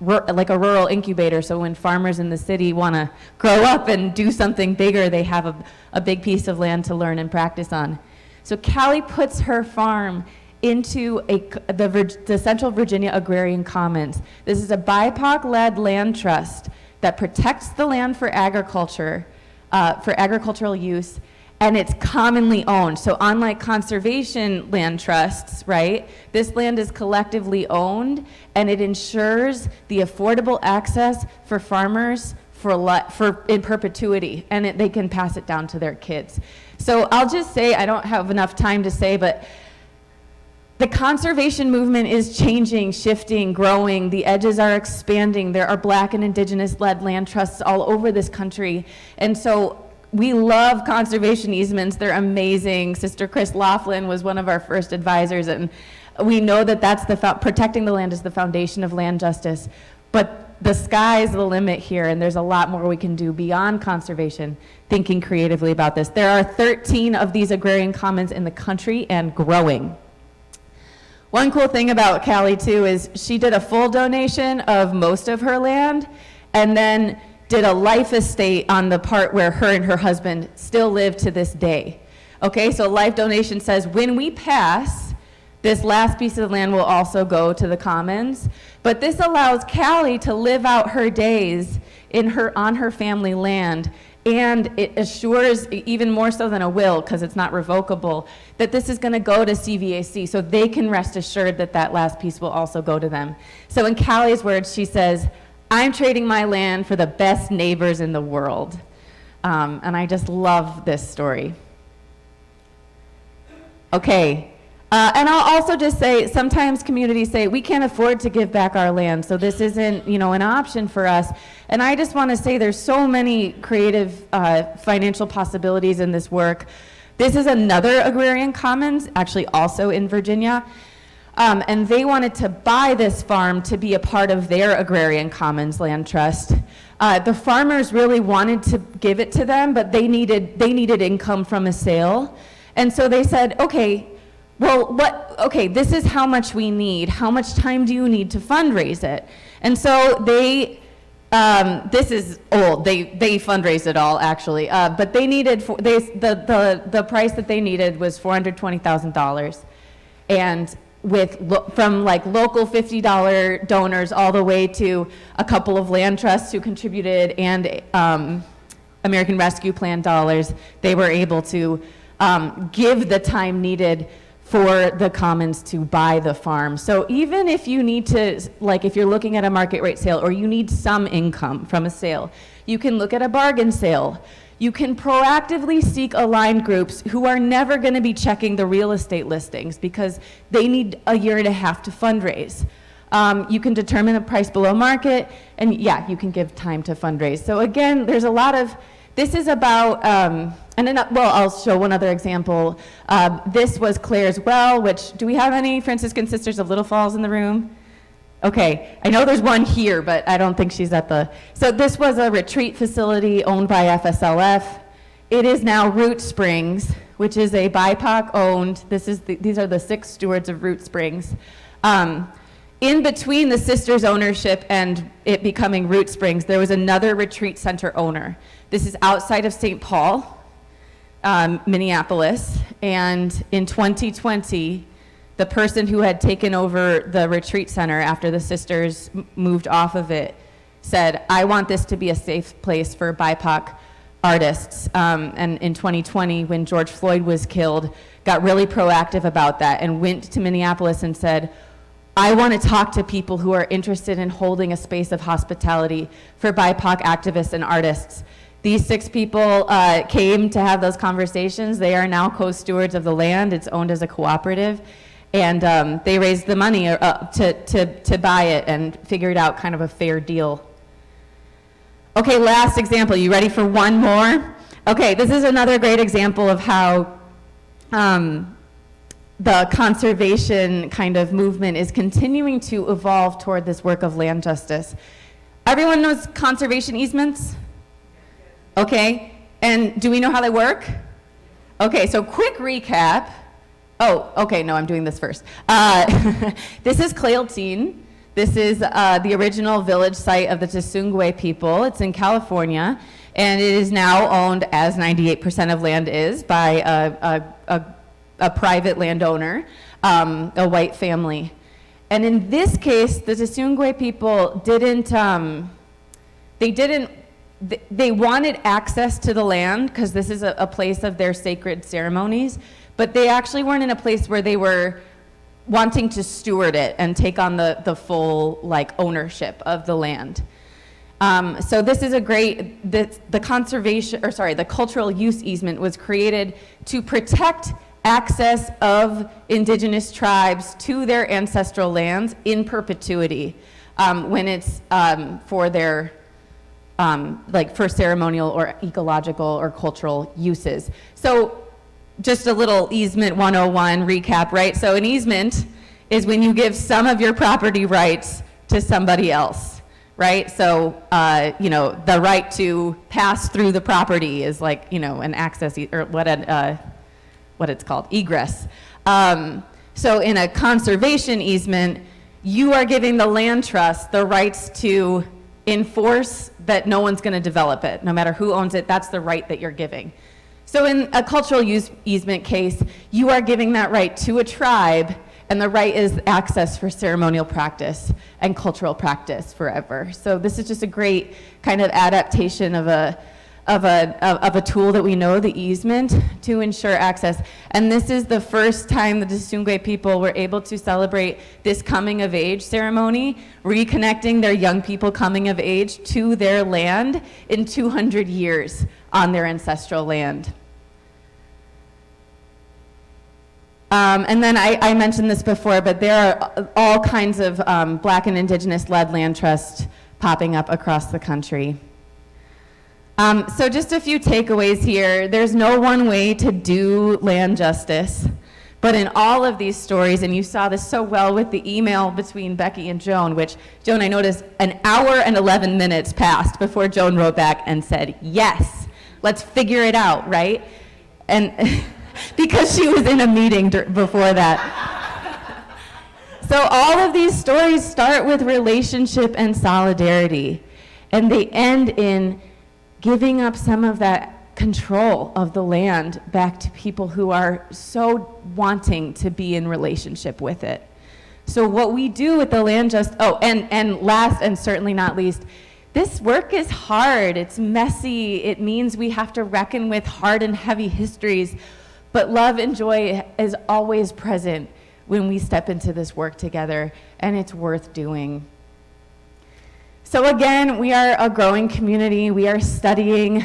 like a rural incubator, so when farmers in the city want to grow up and do something bigger, they have a big piece of land to learn and practice on. So Callie puts her farm into the Central Virginia Agrarian Commons. This is a BIPOC-led land trust that protects the land for agriculture, for agricultural use, and it's commonly owned. So unlike conservation land trusts, right, this land is collectively owned, and it ensures the affordable access for farmers for in perpetuity, and they can pass it down to their kids. So I'll just say, I don't have enough time to say, but the conservation movement is changing, shifting, growing. The edges are expanding. There are Black and Indigenous-led land trusts all over this country. And so we love conservation easements. They're amazing. Sister Chris Laughlin was one of our first advisors, and we know that that's protecting the land is the foundation of land justice. But the sky's the limit here, and there's a lot more we can do beyond conservation, thinking creatively about this. There are 13 of these agrarian commons in the country and growing. One cool thing about Callie, too, is she did a full donation of most of her land, and then did a life estate on the part where her and her husband still live to this day. Okay, so life donation says when we pass, this last piece of land will also go to the commons, but this allows Callie to live out her days on her family land, and it assures, even more so than a will, because it's not revocable, that this is going to go to CVAC, so they can rest assured that that last piece will also go to them. So in Callie's words, she says, "I'm trading my land for the best neighbors in the world." And I just love this story. Okay. And I'll also just say, sometimes communities say, we can't afford to give back our land, so this isn't, an option for us. And I just want to say there's so many creative financial possibilities in this work. This is another agrarian commons, actually also in Virginia. And they wanted to buy this farm to be a part of their agrarian commons land trust. The farmers really wanted to give it to them, but they needed income from a sale. And so they said, okay, this is how much we need. How much time do you need to fundraise it? And so they, this is old. They fundraised it all, actually. But they needed, the price that they needed was $420,000. And from local $50 donors all the way to a couple of land trusts who contributed, and American Rescue Plan dollars, they were able to give the time needed for the commons to buy the farm. So even if you need to, if you're looking at a market rate sale or you need some income from a sale, you can look at a bargain sale. You can proactively seek aligned groups who are never going to be checking the real estate listings because they need a year and a half to fundraise. You can determine a price below market, and you can give time to fundraise. So again, there's a lot of, this is about, I'll show one other example. This was Claire's Well, which, do we have any Franciscan Sisters of Little Falls in the room? Okay, I know there's one here, but I don't think she's at so this was a retreat facility owned by FSLF. It is now Root Springs, which is a BIPOC owned, these are the 6 stewards of Root Springs. In between the sisters' ownership and it becoming Root Springs, there was another retreat center owner. This is outside of St. Paul, Minneapolis, and in 2020, the person who had taken over the retreat center after the sisters moved off of it said, I want this to be a safe place for BIPOC artists. And in 2020, when George Floyd was killed, got really proactive about that and went to Minneapolis and said, I want to talk to people who are interested in holding a space of hospitality for BIPOC activists and artists. These 6 people came to have those conversations. They are now co-stewards of the land. It's owned as a cooperative. And they raised the money to buy it and figured out kind of a fair deal. Okay, last example. You ready for one more? Okay, this is another great example of how the conservation kind of movement is continuing to evolve toward this work of land justice. Everyone knows conservation easements? Okay, and do we know how they work? Okay, so quick recap. Oh, okay, no, I'm doing this first. This is Clailteen. This is the original village site of the Tsungwe people. It's in California, and it is now owned, as 98% of land is, by a private landowner, a white family. And in this case, the Tsungwe people they wanted access to the land because this is a place of their sacred ceremonies, but they actually weren't in a place where they were wanting to steward it and take on the full ownership of the land. So this is a great, the cultural use easement was created to protect access of indigenous tribes to their ancestral lands in perpetuity when it's for their, for ceremonial or ecological or cultural uses. So just a little easement 101 recap, right? So an easement is when you give some of your property rights to somebody else, right? So, the right to pass through the property is an access, or what it's called, egress. So in a conservation easement, you are giving the land trust the rights to enforce that no one's going to develop it. No matter who owns it, that's the right that you're giving. So in a cultural use easement case, you are giving that right to a tribe, and the right is access for ceremonial practice and cultural practice forever. So this is just a great kind of adaptation of a tool that we know, the easement, to ensure access. And this is the first time the Tsungwe people were able to celebrate this coming of age ceremony, reconnecting their young people coming of age to their land in 200 years on their ancestral land. And then I mentioned this before, but there are all kinds of Black and Indigenous-led land trusts popping up across the country. So just a few takeaways here. There's no one way to do land justice, but in all of these stories, and you saw this so well with the email between Becky and Joan, which, Joan, I noticed an hour and 11 minutes passed before Joan wrote back and said, yes, let's figure it out, right? And because she was in a meeting before that. So all of these stories start with relationship and solidarity, and they end in giving up some of that control of the land back to people who are so wanting to be in relationship with it. So what we do with the land and last and certainly not least, this work is hard, it's messy, it means we have to reckon with hard and heavy histories, but love and joy is always present when we step into this work together, and it's worth doing. So again, we are a growing community. We are studying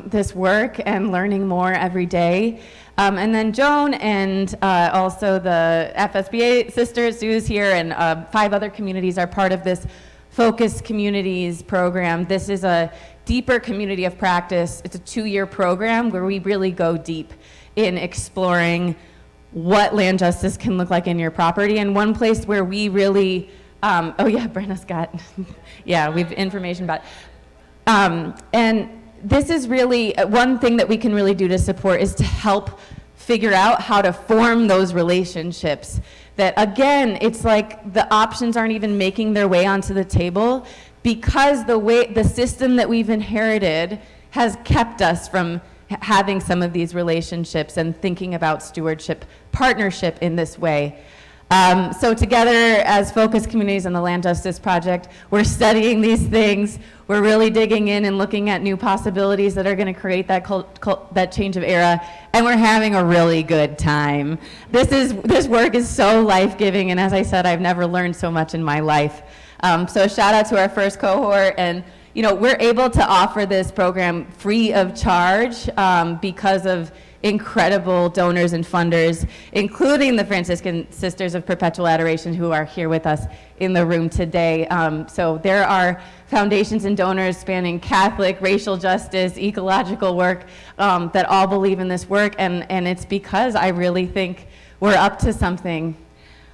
this work and learning more every day. And then Joan and also the FSBA sisters, Sue's here, and 5 other communities are part of this Focus Communities program. This is a deeper community of practice. It's a 2-year program where we really go deep in exploring what land justice can look like in your property. And one place where we really, Brenna's got, we've information about it. And this is really, one thing that we can really do to support is to help figure out how to form those relationships. That again, it's like the options aren't even making their way onto the table because the system that we've inherited has kept us from having some of these relationships and thinking about stewardship, partnership in this way. So together as Focus Communities and the Land Justice Project, we're studying these things. We're really digging in and looking at new possibilities that are going to create that change of era, and we're having a really good time. This work is so life-giving, and as I said, I've never learned so much in my life. So shout out to our first cohort, and we're able to offer this program free of charge because of incredible donors and funders, including the Franciscan Sisters of Perpetual Adoration, who are here with us in the room today. So there are foundations and donors spanning Catholic, racial justice, ecological work that all believe in this work, and it's because I really think we're up to something.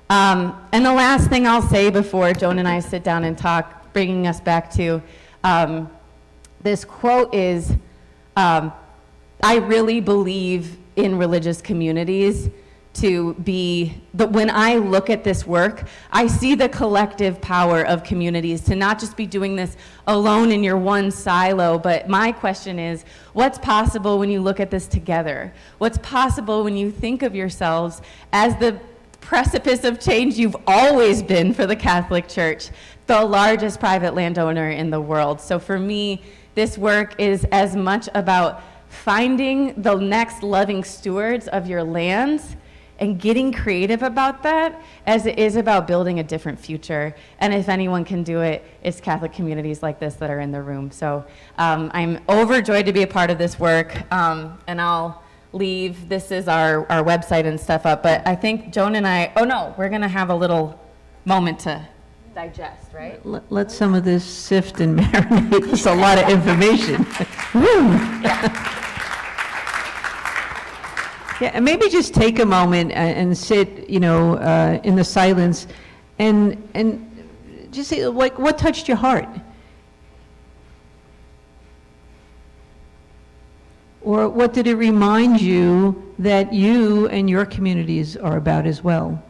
And the last thing I'll say before Joan and I sit down and talk, bringing us back to this quote is, I really believe in religious communities to be, when I look at this work, I see the collective power of communities to not just be doing this alone in your one silo, but my question is, what's possible when you look at this together? What's possible when you think of yourselves as the precipice of change you've always been for the Catholic Church, the largest private landowner in the world? So for me, this work is as much about finding the next loving stewards of your lands and getting creative about that as it is about building a different future. And if anyone can do it, it's Catholic communities like this that are in the room. So I'm overjoyed to be a part of this work, and I'll leave, this is our website and stuff up, but I think Joan and I, oh no, we're gonna have a little moment to digest, right? Let some of this sift and marinate. It's a lot of information. Yeah, and maybe just take a moment and sit, you know, in the silence, and just say, like, what touched your heart? Or what did it remind you that you and your communities are about as well?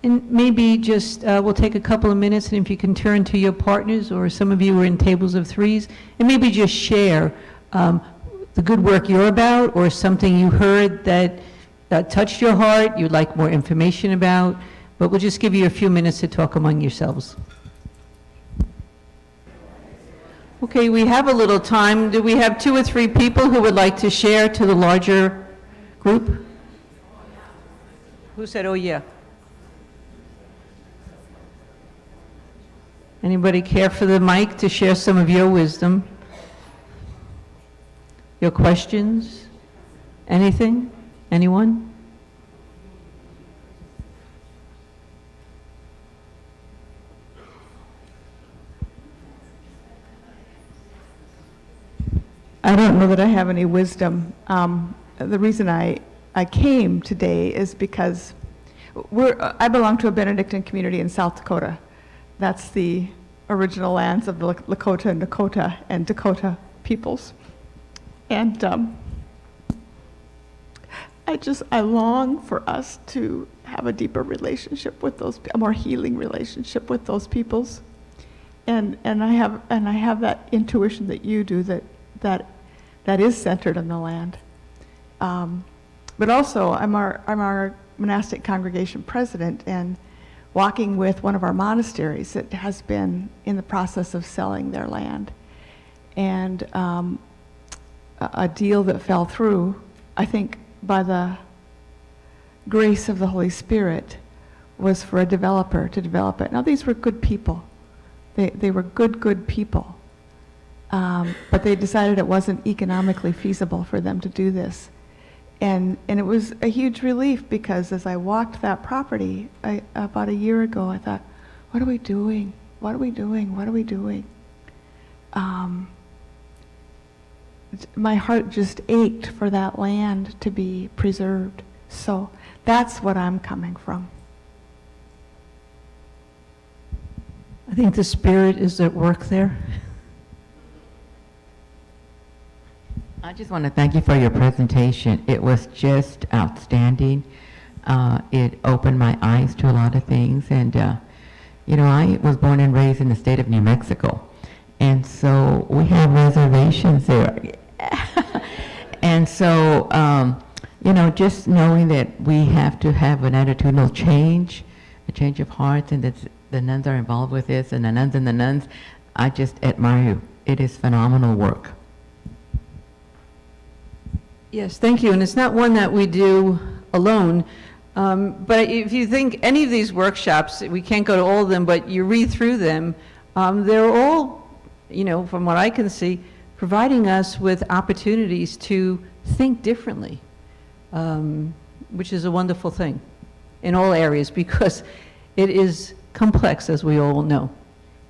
And maybe just, we'll take a couple of minutes, and if you can turn to your partners, or some of you are in tables of threes, and maybe just share the good work you're about, or something you heard that touched your heart, you'd like more information about, but we'll just give you a few minutes to talk among yourselves. Okay, we have a little time. Do we have 2 or 3 people who would like to share to the larger group? Who said, oh yeah? Anybody care for the mic to share some of your wisdom? Your questions? Anything? Anyone? I don't know that I have any wisdom. The reason I came today is because I belong to a Benedictine community in South Dakota. That's the original lands of the Lakota and Dakota peoples. And I long for us to have a deeper relationship with those, a more healing relationship with those peoples. And I have that intuition that you do, that is centered in the land. But also, I'm our monastic congregation president, and walking with one of our monasteries that has been in the process of selling their land. And a deal that fell through, I think by the grace of the Holy Spirit, was for a developer to develop it. Now, these were good people. They were good people. But they decided it wasn't economically feasible for them to do this. And it was a huge relief, because as I walked that property about a year ago, I thought, what are we doing? What are we doing? What are we doing? My heart just ached for that land to be preserved. So that's what I'm coming from. I think the Spirit is at work there. I just want to thank you for your presentation. It was just outstanding. It opened my eyes to a lot of things. And, you know, I was born and raised in the state of New Mexico. And so we have reservations there. And so, you know, just knowing that we have to have an attitudinal change a change of hearts, and that the nuns are involved with this, and the nuns. I just admire you. It is phenomenal work. Yes, thank you. And it's not one that we do alone. But if you think any of these workshops, we can't go to all of them, but you read through them, they're all, from what I can see, providing us with opportunities to think differently, which is a wonderful thing in all areas because it is complex, as we all know.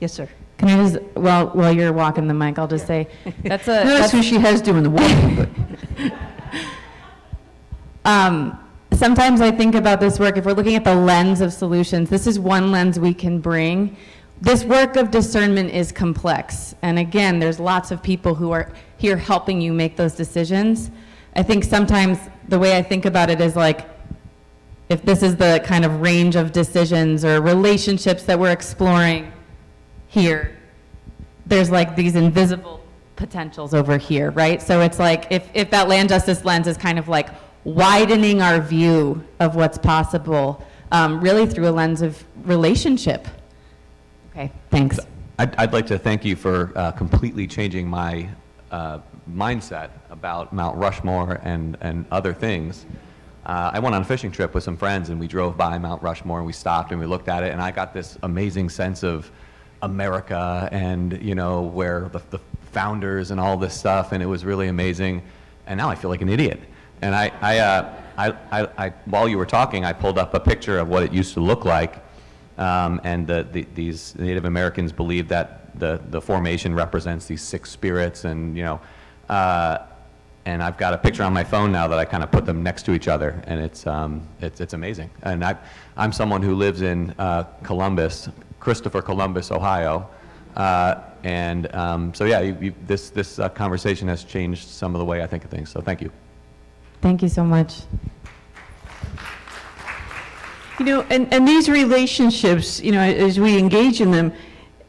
Yes, sir. Can I just, while you're walking the mic, I'll just say, Notice who she has doing the walking, but. Sometimes I think about this work, if we're looking at the lens of solutions, this is one lens we can bring. This work of discernment is complex. And again, there's lots of people who are here helping you make those decisions. I think sometimes the way I think about it is like, if this is the kind of range of decisions or relationships that we're exploring here, there's like these invisible potentials over here, right? So it's like, if that land justice lens is kind of like widening our view of what's possible, really through a lens of relationship. Okay, thanks. I'd like to thank you for completely changing my mindset about Mount Rushmore and other things. I went on a fishing trip with some friends, and we drove by Mount Rushmore, and we stopped and we looked at it, and I got this amazing sense of America and, where the founders and all this stuff, and it was really amazing. And now I feel like an idiot. And I while you were talking, I pulled up a picture of what it used to look like, and these Native Americans believe that the formation represents these 6 spirits, and and I've got a picture on my phone now that I kind of put them next to each other, and it's amazing. And I'm someone who lives in Christopher Columbus, Ohio, so yeah, this conversation has changed some of the way I think of things. So thank you. Thank you so much. And these relationships, as we engage in them,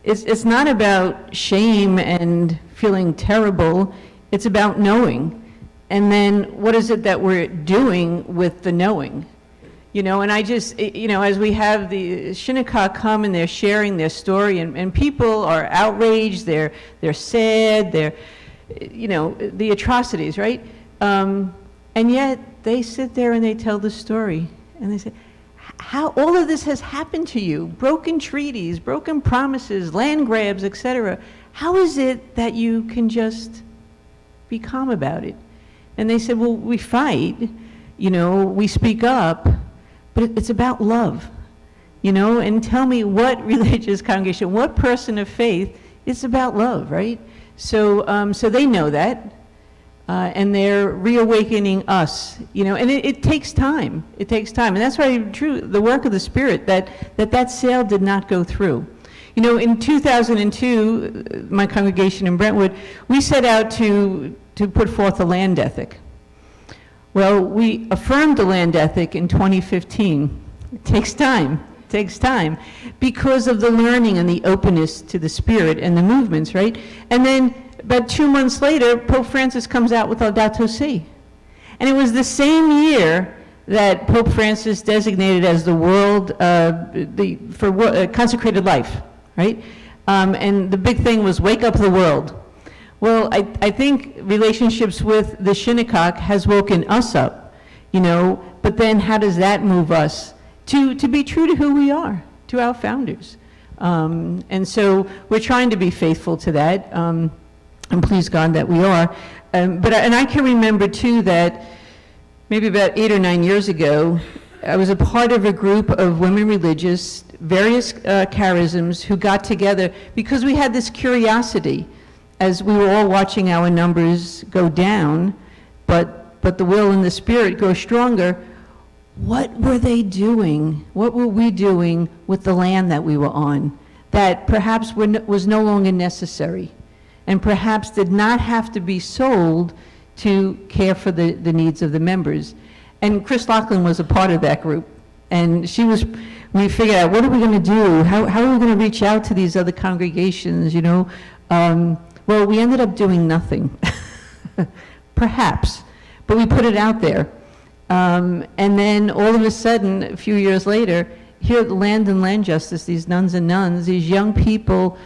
it's not about shame and feeling terrible. It's about knowing. And then what is it that we're doing with the knowing? And I just, as we have the Shinnecock come and they're sharing their story, and people are outraged, they're sad, they're, the atrocities, right? And yet they sit there and they tell the story, and they say, how all of this has happened to you, broken treaties, broken promises, land grabs, etc. How is it that you can just be calm about it? And they said, well, we fight, we speak up, but it's about love, and tell me what religious congregation, what person of faith, it's about love, right? So, so they know that. And they're reawakening us, and it takes time. It takes time, and that's why the work of the Spirit, that sale did not go through. In 2002, my congregation in Brentwood, we set out to put forth a land ethic. Well, we affirmed the land ethic in 2015. It takes time. It takes time because of the learning and the openness to the Spirit and the movements, right? And then about 2 months later, Pope Francis comes out with Laudato Si. And it was the same year that Pope Francis designated as the world, consecrated life, right? And the big thing was wake up the world. Well, I think relationships with the Shinnecock has woken us up, but then how does that move us to be true to who we are, to our founders? And so we're trying to be faithful to that. And please God that we are. And I can remember too that maybe about 8 or 9 years ago, I was a part of a group of women religious, various charisms who got together because we had this curiosity as we were all watching our numbers go down, but the will and the Spirit grow stronger. What were they doing? What were we doing with the land that we were on that perhaps was no longer necessary? And perhaps did not have to be sold to care for the needs of the members. And Chris Laughlin was a part of that group. And we figured out, what are we going to do? How are we going to reach out to these other congregations, Well, we ended up doing nothing, perhaps, but we put it out there. And then all of a sudden, a few years later, here at Land and Land Justice, these nuns and nuns, these young people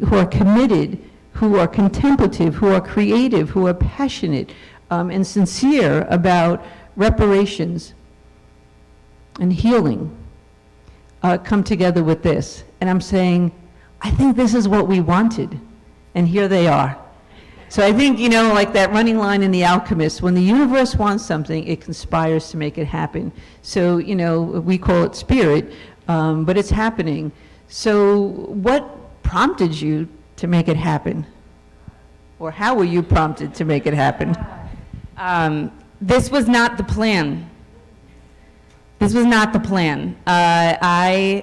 who are committed, who are contemplative, who are creative, who are passionate and sincere about reparations and healing, come together with this. And I'm saying, I think this is what we wanted, and here they are. So I think, you know, like that running line in The Alchemist, when the universe wants something, it conspires to make it happen. So, you know, we call it spirit, but it's happening. So what prompted you to make it happen? Or how were you prompted to make it happen? This was not the plan. This was not the plan. I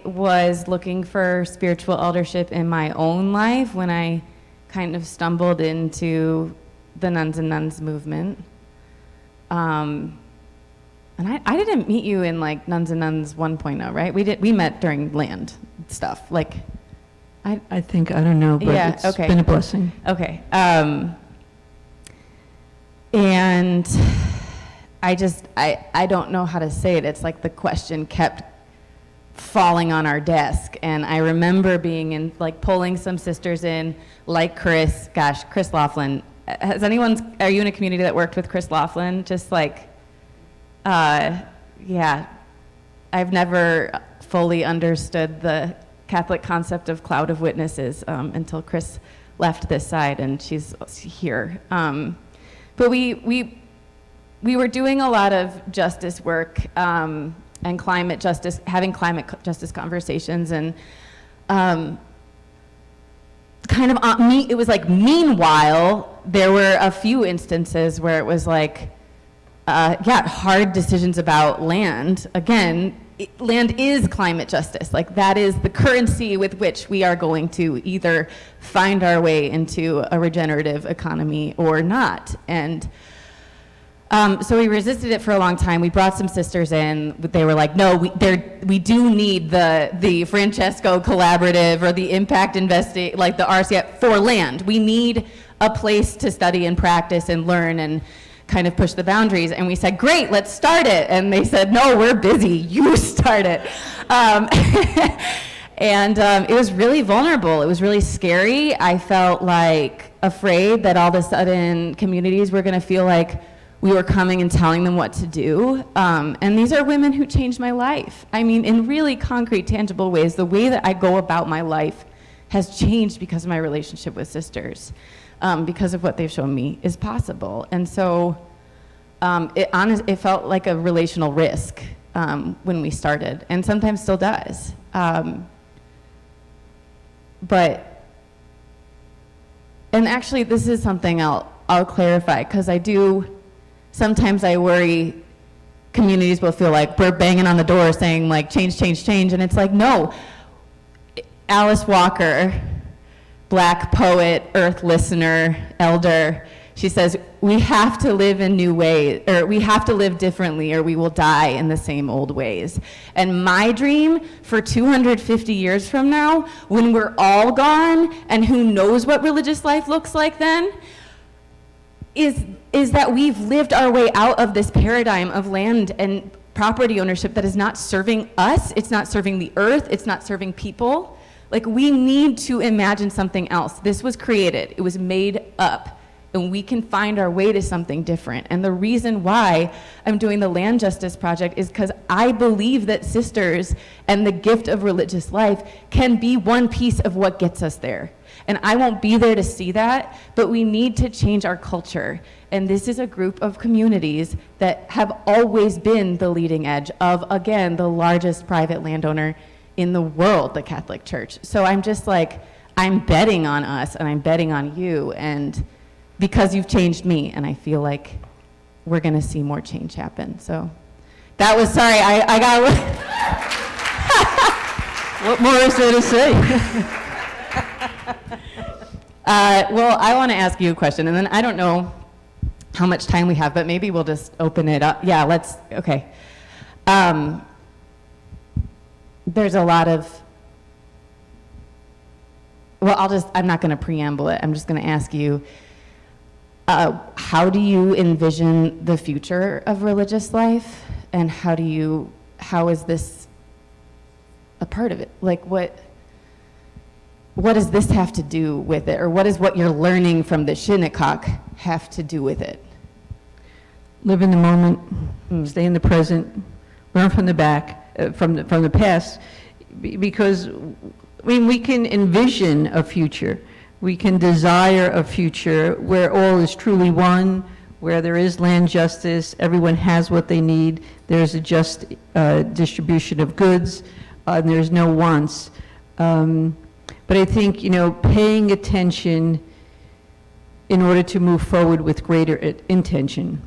was looking for spiritual eldership in my own life when I kind of stumbled into the Nuns and Nuns movement. And I didn't meet you in like Nuns and Nuns 1.0, right? We met during land stuff. Like, I think, I don't know, but Yeah, it's okay. been a blessing. Okay. And I don't know how to say it. It's like the question kept falling on our desk. And I remember being in, like, pulling some sisters in, like Chris Laughlin. Are you in a community that worked with Chris Laughlin? Just like, yeah, I've never fully understood the Catholic concept of cloud of witnesses until Chris left this side, and she's here. But we were doing a lot of justice work and climate justice, having climate justice conversations, and it was like, meanwhile, there were a few instances where it was like, hard decisions about land. Again, land is climate justice. Like, that is the currency with which we are going to either find our way into a regenerative economy or not. And so we resisted it for a long time. We brought some sisters in. They were like, no, we do need the Francesco Collaborative or the Impact Investing, like the RCRI, for land. We need a place to study and practice and learn and kind of push the boundaries. And we said, great, let's start it. And they said, no, we're busy, you start it. And it was really vulnerable. It was really scary. I felt like afraid that all of a sudden communities were gonna feel like we were coming and telling them what to do. And these are women who changed my life. I mean, in really concrete, tangible ways. The way that I go about my life has changed because of my relationship with sisters. Because of what they've shown me is possible. And so it felt like a relational risk when we started, and sometimes still does. And actually, this is something I'll clarify, because sometimes I worry communities will feel like we're banging on the door saying, like, change, change, change, and it's like, no. Alice Walker, Black poet, earth listener, elder, she says, we have to live in new ways, or we have to live differently, or we will die in the same old ways. And my dream for 250 years from now, when we're all gone, and who knows what religious life looks like then, is that we've lived our way out of this paradigm of land and property ownership that is not serving us, it's not serving the earth, it's not serving people. Like, we need to imagine something else. This was created, it was made up, and we can find our way to something different. And the reason why I'm doing the Land Justice Project is because I believe that sisters and the gift of religious life can be one piece of what gets us there. And I won't be there to see that, but we need to change our culture. And this is a group of communities that have always been the leading edge of, again, the largest private landowner in the world, the Catholic Church. So I'm just like, I'm betting on us, and I'm betting on you, and because you've changed me, and I feel like we're gonna see more change happen. So that was, sorry, I got What more is there to say? well, I wanna ask you a question, and then I don't know how much time we have, but maybe we'll just open it up. Yeah, okay. There's a lot of, I'm not gonna preamble it, I'm just gonna ask you, how do you envision the future of religious life? And how is this a part of it? Like, what does this have to do with it? Or what does what you're learning from the Shinnecock have to do with it? Live in the moment, stay in the present, learn from the from the past, because I mean, we can envision a future, we can desire a future where all is truly one, where there is land justice, everyone has what they need, there's a just distribution of goods, and there's no wants. But I think, paying attention in order to move forward with greater intention.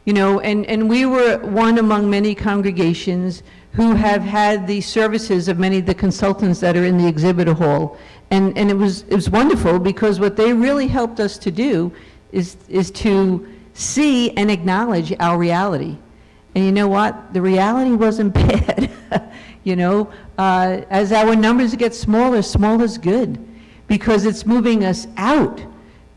And we were one among many congregations who have had the services of many of the consultants that are in the exhibit hall. And it was wonderful, because what they really helped us to do is to see and acknowledge our reality. And you know what? The reality wasn't bad. As our numbers get smaller, small is good, because it's moving us out,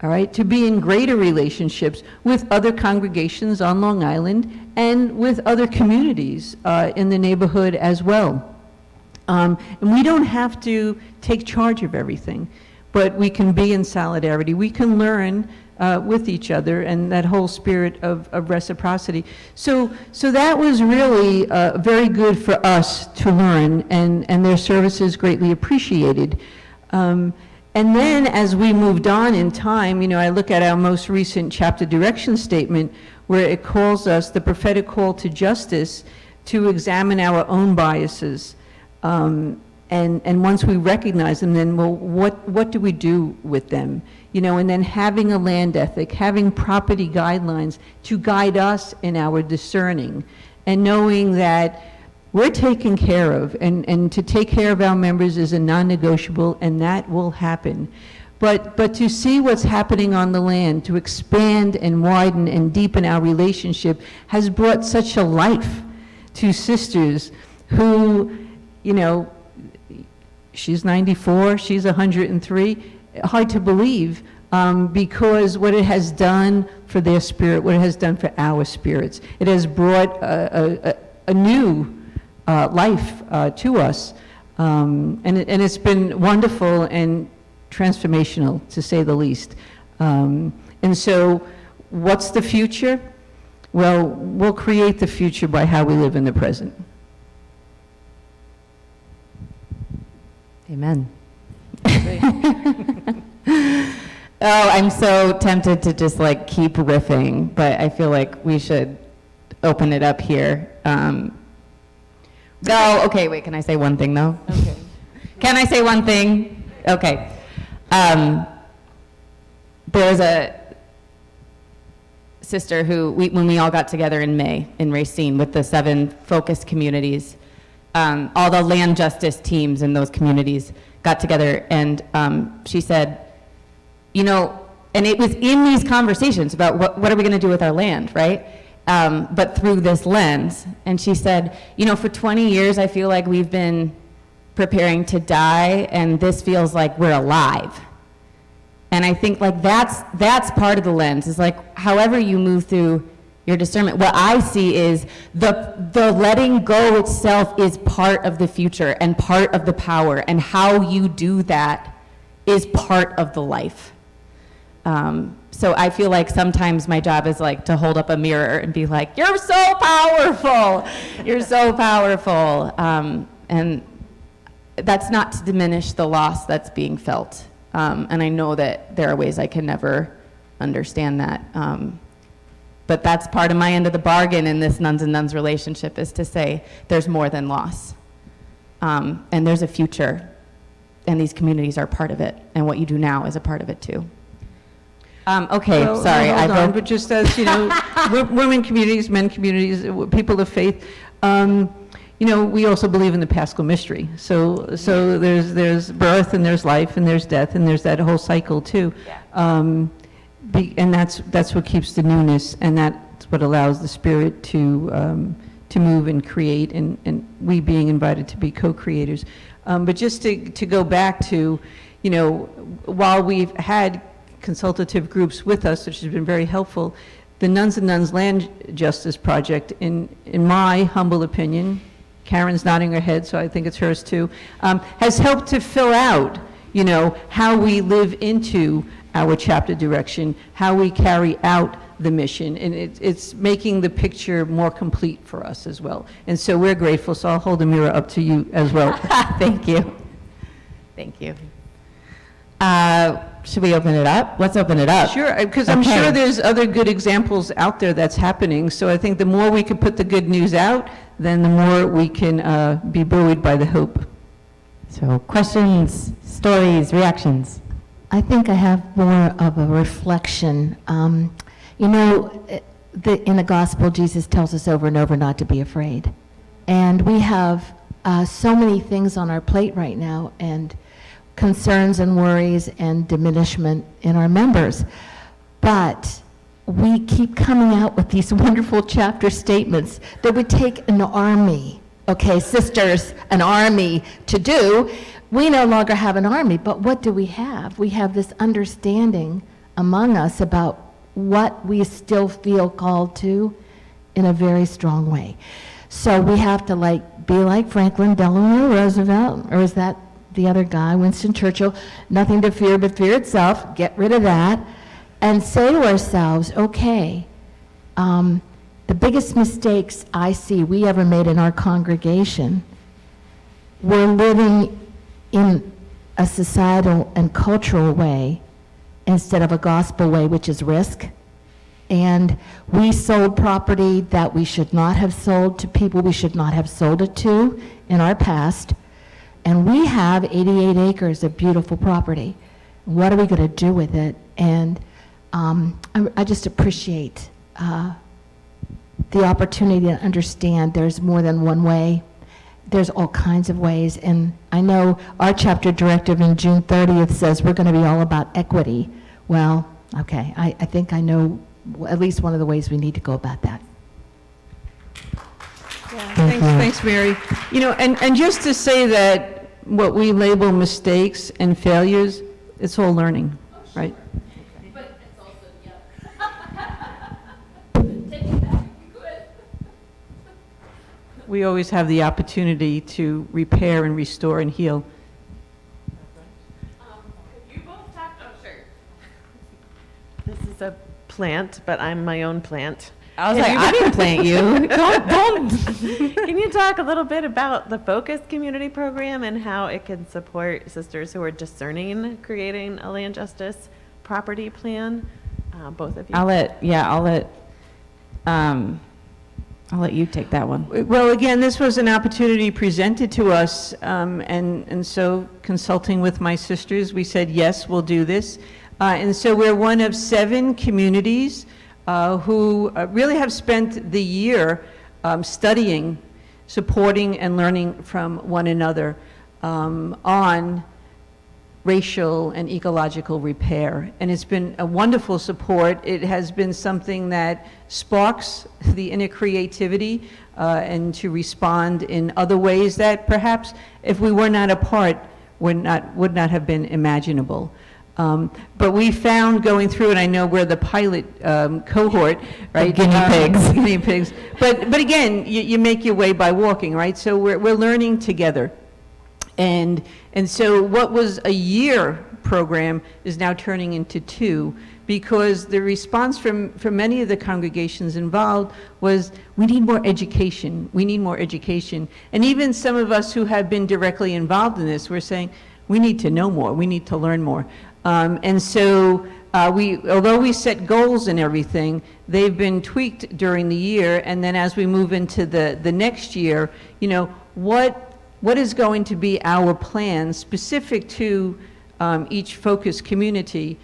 all right, to be in greater relationships with other congregations on Long Island and with other communities in the neighborhood as well. And we don't have to take charge of everything, but we can be in solidarity. We can learn with each other, and that whole spirit of reciprocity. So that was really very good for us to learn, and their services greatly appreciated. And then as we moved on in time, I look at our most recent chapter direction statement, where it calls us the prophetic call to justice to examine our own biases. And once we recognize them, then, well, what do we do with them? And then having a land ethic, having property guidelines to guide us in our discerning, and knowing that we're taken care of, and to take care of our members is a non-negotiable, and that will happen. But to see what's happening on the land, to expand and widen and deepen our relationship, has brought such a life to sisters who, she's 94, she's 103, hard to believe, because what it has done for their spirit, what it has done for our spirits, it has brought a new life to us, and it's been wonderful and transformational, to say the least. And so what's the future? Well, we'll create the future by how we live in the present. Amen. Oh, I'm so tempted to just keep riffing, but I feel like we should open it up here. Oh, okay, wait, can I say one thing though? Okay. Can I say one thing? Okay. There's a sister who, when we all got together in May in Racine with the 7 focused communities, all the land justice teams in those communities got together, and she said, and it was in these conversations about what are we going to do with our land, right? But through this lens. And she said, for 20 years, I feel like we've been preparing to die, and this feels like we're alive. And I think that's part of the lens, is however you move through your discernment. What I see is the letting go itself is part of the future and part of the power, and how you do that is part of the life. So I feel like sometimes my job is to hold up a mirror and be like, you're so powerful, you're so powerful. And that's not to diminish the loss that's being felt. And I know that there are ways I can never understand that. But that's part of my end of the bargain in this nuns and nuns relationship, is to say there's more than loss. And there's a future, and these communities are part of it, and what you do now is a part of it too. Okay, Well, sorry. hold on, but just as, women communities, men communities, people of faith, we also believe in the Paschal mystery. So there's birth, and there's life, and there's death, and there's that whole cycle too. Yeah. And that's what keeps the newness, and that's what allows the Spirit to move and create, and we being invited to be co-creators. But just to go back to, while we've had consultative groups with us, which has been very helpful, the Nuns and Nuns Land Justice Project, in my humble opinion, Karen's nodding her head, so I think it's hers too, has helped to fill out, how we live into our chapter direction, how we carry out the mission, and it's making the picture more complete for us as well. And so we're grateful, so I'll hold the mirror up to you as well. Thank you. Thank you. Should we open it up? Let's open it up. Sure, because I'm Okay. sure there's other good examples out there that's happening, so I think the more we can put the good news out, then the more we can be buoyed by the hope. So questions, stories, reactions? I think I have more of a reflection. In the gospel, Jesus tells us over and over not to be afraid. And we have so many things on our plate right now, and concerns and worries and diminishment in our members. But we keep coming out with these wonderful chapter statements that would take an army, okay, sisters, an army to do. We no longer have an army, but what do we have? We have this understanding among us about what we still feel called to in a very strong way. So we have to be like Franklin Delano Roosevelt, or is that the other guy, Winston Churchill, nothing to fear but fear itself, get rid of that, and say to ourselves, okay, the biggest mistakes I see we ever made in our congregation were living in a societal and cultural way instead of a gospel way, which is risk. And we sold property that we should not have sold to people we should not have sold it to in our past. And we have 88 acres of beautiful property. What are we going to do with it? And I just appreciate the opportunity to understand there's more than one way. There's all kinds of ways. And I know our chapter directive in June 30th says we're going to be all about equity. Well, okay, I think I know at least one of the ways we need to go about that. Thanks, Mary. And just to say that what we label mistakes and failures, it's all learning, right? But it's also, take it back if you could. We always have the opportunity to repair and restore and heal. You both talked, sure. This is a plant, but I'm my own plant. I was I didn't plant you. Don't. Can you talk a little bit about the Focus Community Program and how it can support sisters who are discerning creating a land justice property plan? Both of you. I'll let you take that one. Well, again, this was an opportunity presented to us, and so consulting with my sisters, we said, yes, we'll do this. And so we're one of 7 communities who really have spent the year studying, supporting, and learning from one another on racial and ecological repair. And it's been a wonderful support. It has been something that sparks the inner creativity and to respond in other ways that perhaps if we were not apart would not have been imaginable. But we found going through, and I know we're the pilot cohort, right? Guinea pigs. But again, you make your way by walking, right? So we're learning together. And so what was a year program is now turning into 2, because the response from many of the congregations involved was, we need more education, we need more education. And even some of us who have been directly involved in this, we're saying, we need to know more, we need to learn more. And so although we set goals and everything, they've been tweaked during the year, and then as we move into the next year, what is going to be our plan specific to each focus community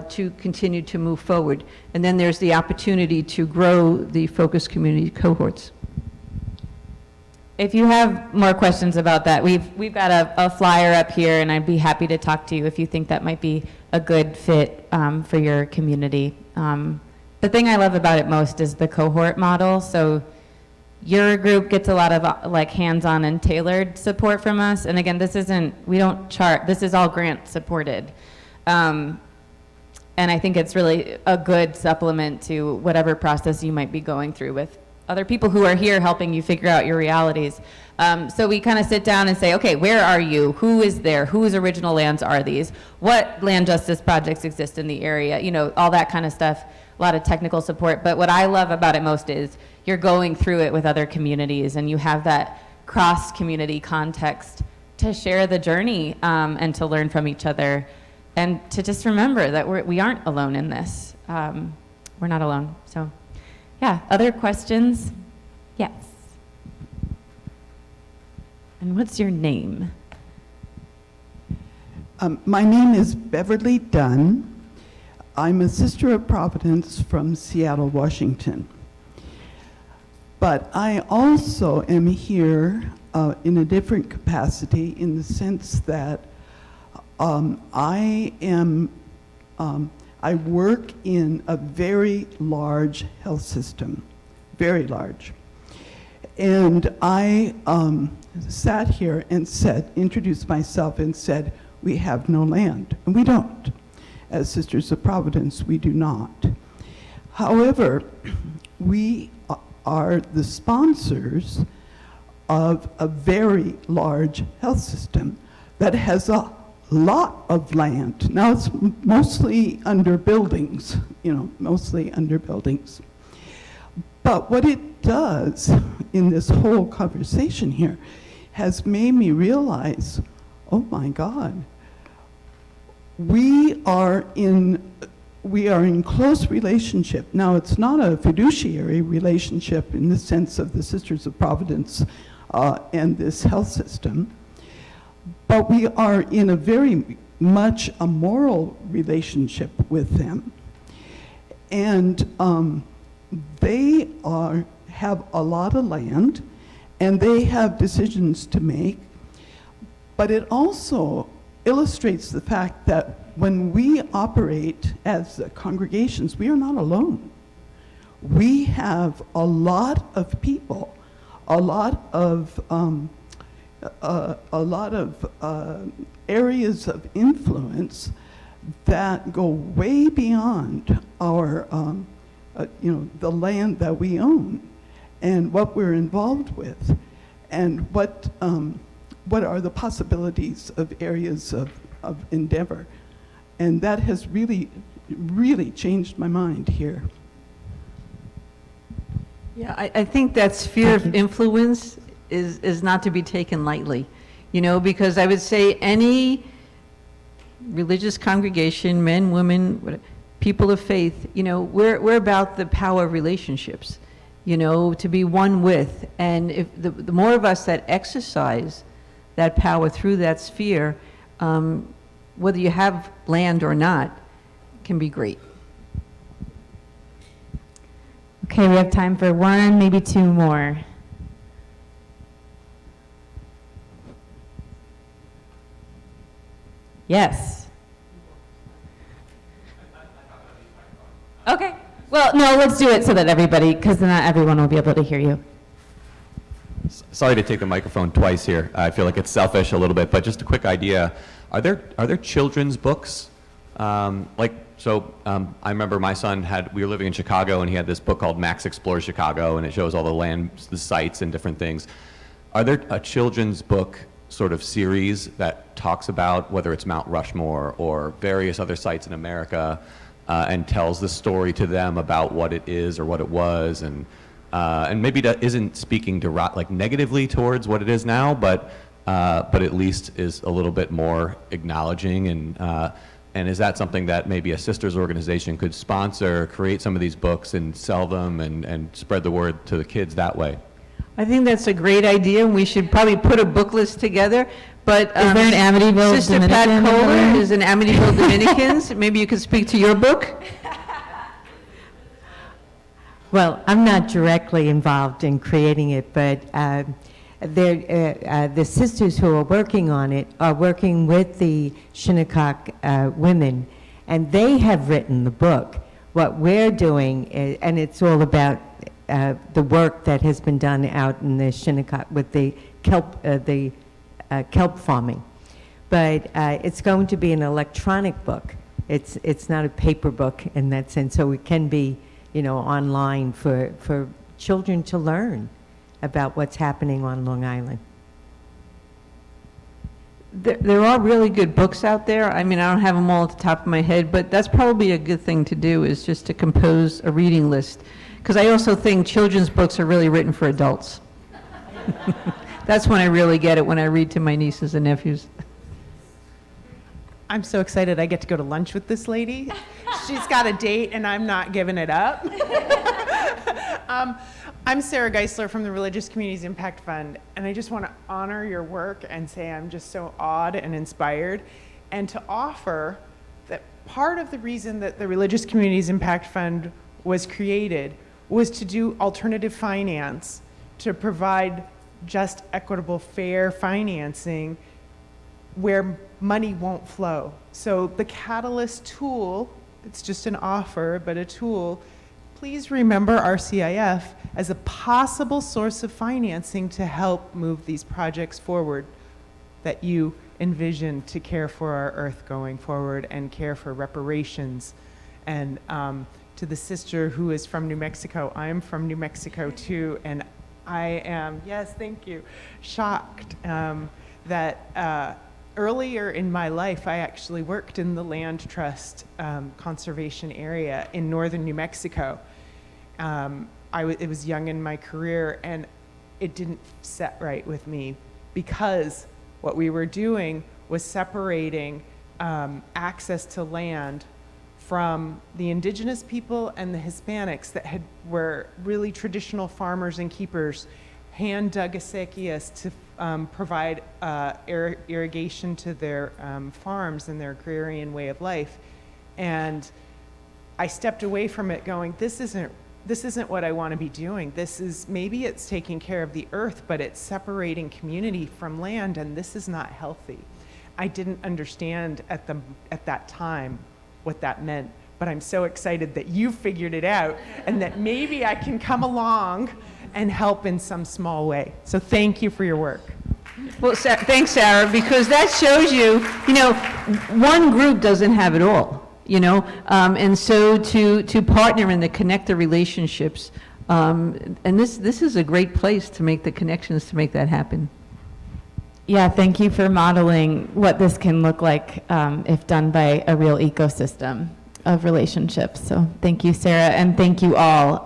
to continue to move forward. And then there's the opportunity to grow the focus community cohorts. If you have more questions about that, we've got a flyer up here, and I'd be happy to talk to you if you think that might be a good fit for your community. The thing I love about it most is the cohort model. So your group gets a lot of hands-on and tailored support from us. And again, we don't chart, this is all grant supported. And I think it's really a good supplement to whatever process you might be going through with other people who are here helping you figure out your realities. So we kind of sit down and say, okay, where are you? Who is there? Whose original lands are these? What land justice projects exist in the area? You know, all that kind of stuff, a lot of technical support. But what I love about it most is you're going through it with other communities, and you have that cross-community context to share the journey and to learn from each other, and to just remember that we aren't alone in this. We're not alone. So, yeah, other questions? Yes. And what's your name? My name is Beverly Dunn. I'm a Sister of Providence from Seattle, Washington. But I also am here in a different capacity, in the sense that I work in a very large health system, very large. And I sat here and introduced myself and said, we have no land, and we don't. As Sisters of Providence, we do not. However, we are the sponsors of a very large health system that has a lot of land. Now it's mostly under buildings, mostly under buildings. But what it does in this whole conversation here has made me realize, oh my God, we are in close relationship. Now, it's not a fiduciary relationship in the sense of the Sisters of Providence and this health system, but we are in a very much a moral relationship with them. And they have a lot of land, and they have decisions to make, but it also illustrates the fact that when we operate as congregations, we are not alone. We have a lot of people, a lot of areas of influence that go way beyond our, the land that we own and what we're involved with, and what are the possibilities of areas of endeavor. And that has really, really changed my mind here. Yeah, I think that sphere of influence is not to be taken lightly, because I would say any religious congregation, men, women, people of faith, we're about the power of relationships, to be one with. And if the more of us that exercise that power through that sphere, whether you have land or not, can be great. Okay, we have time for one, maybe two more. Yes. Okay. Well, no, let's do it so that everybody, because not everyone will be able to hear you. Sorry to take the microphone twice here. I feel like it's selfish a little bit, but just a quick idea. Are there children's books? I remember my son we were living in Chicago, and he had this book called Max Explores Chicago, and it shows all the sites and different things. Are there a children's book sort of series that talks about whether it's Mount Rushmore or various other sites in America, and tells the story to them about what it is or what it was, and maybe that isn't speaking negatively towards what it is now, but at least is a little bit more acknowledging, and is that something that maybe a sisters organization could sponsor, create some of these books and sell them and spread the word to the kids that way? I think that's a great idea, and we should probably put a book list together. But is there an Amityville Sister Dominican Pat Kohler is an Amityville Dominicans. Maybe you could speak to your book. Well, I'm not directly involved in creating it, but the sisters who are working on it are working with the Shinnecock women, and they have written the book. What we're doing, and it's all about the work that has been done out in the Shinnecock with the kelp farming. But it's going to be an electronic book. It's not a paper book in that sense, so it can be, online for children to learn about what's happening on Long Island? There are really good books out there. I mean, I don't have them all at the top of my head, but that's probably a good thing to do, is just to compose a reading list. Because I also think children's books are really written for adults. That's when I really get it, when I read to my nieces and nephews. I'm so excited I get to go to lunch with this lady. She's got a date and I'm not giving it up. I'm Sarah Geisler from the Religious Communities Impact Fund, and I just want to honor your work and say I'm just so awed and inspired, and to offer that part of the reason that the Religious Communities Impact Fund was created was to do alternative finance, to provide just, equitable, fair financing where money won't flow. So the Catalyst tool, it's just an offer, but a tool, please remember RCIF as a possible source of financing to help move these projects forward that you envision to care for our earth going forward and care for reparations. And to the sister who is from New Mexico, I am from New Mexico too, and I am, yes, thank you, shocked that earlier in my life, I actually worked in the land trust conservation area in northern New Mexico. It was young in my career, and it didn't set right with me, because what we were doing was separating access to land from the indigenous people and the Hispanics that were really traditional farmers and keepers, hand dug acequias to provide irrigation to their farms and their agrarian way of life. And I stepped away from it going, this isn't what I want to be doing. Maybe it's taking care of the earth, but it's separating community from land, and this is not healthy. I didn't understand at that time what that meant, but I'm so excited that you figured it out, and that maybe I can come along and help in some small way. So thank you for your work. Well, thanks, Sarah, because that shows you, one group doesn't have it all. And so to partner and to connect the relationships, and this is a great place to make the connections to make that happen. Yeah, thank you for modeling what this can look like if done by a real ecosystem of relationships. So thank you, Sarah, and thank you all.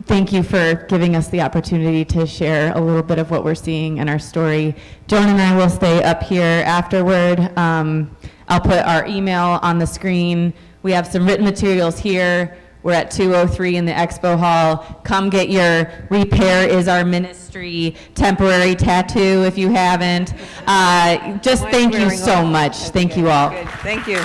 Thank you for giving us the opportunity to share a little bit of what we're seeing in our story. Joan and I will stay up here afterward. I'll put our email on the screen. We have some written materials here. We're at 203 in the expo hall. Come get your Repair is Our Ministry temporary tattoo if you haven't. Just thank you so much. Thank you all. Good. Thank you.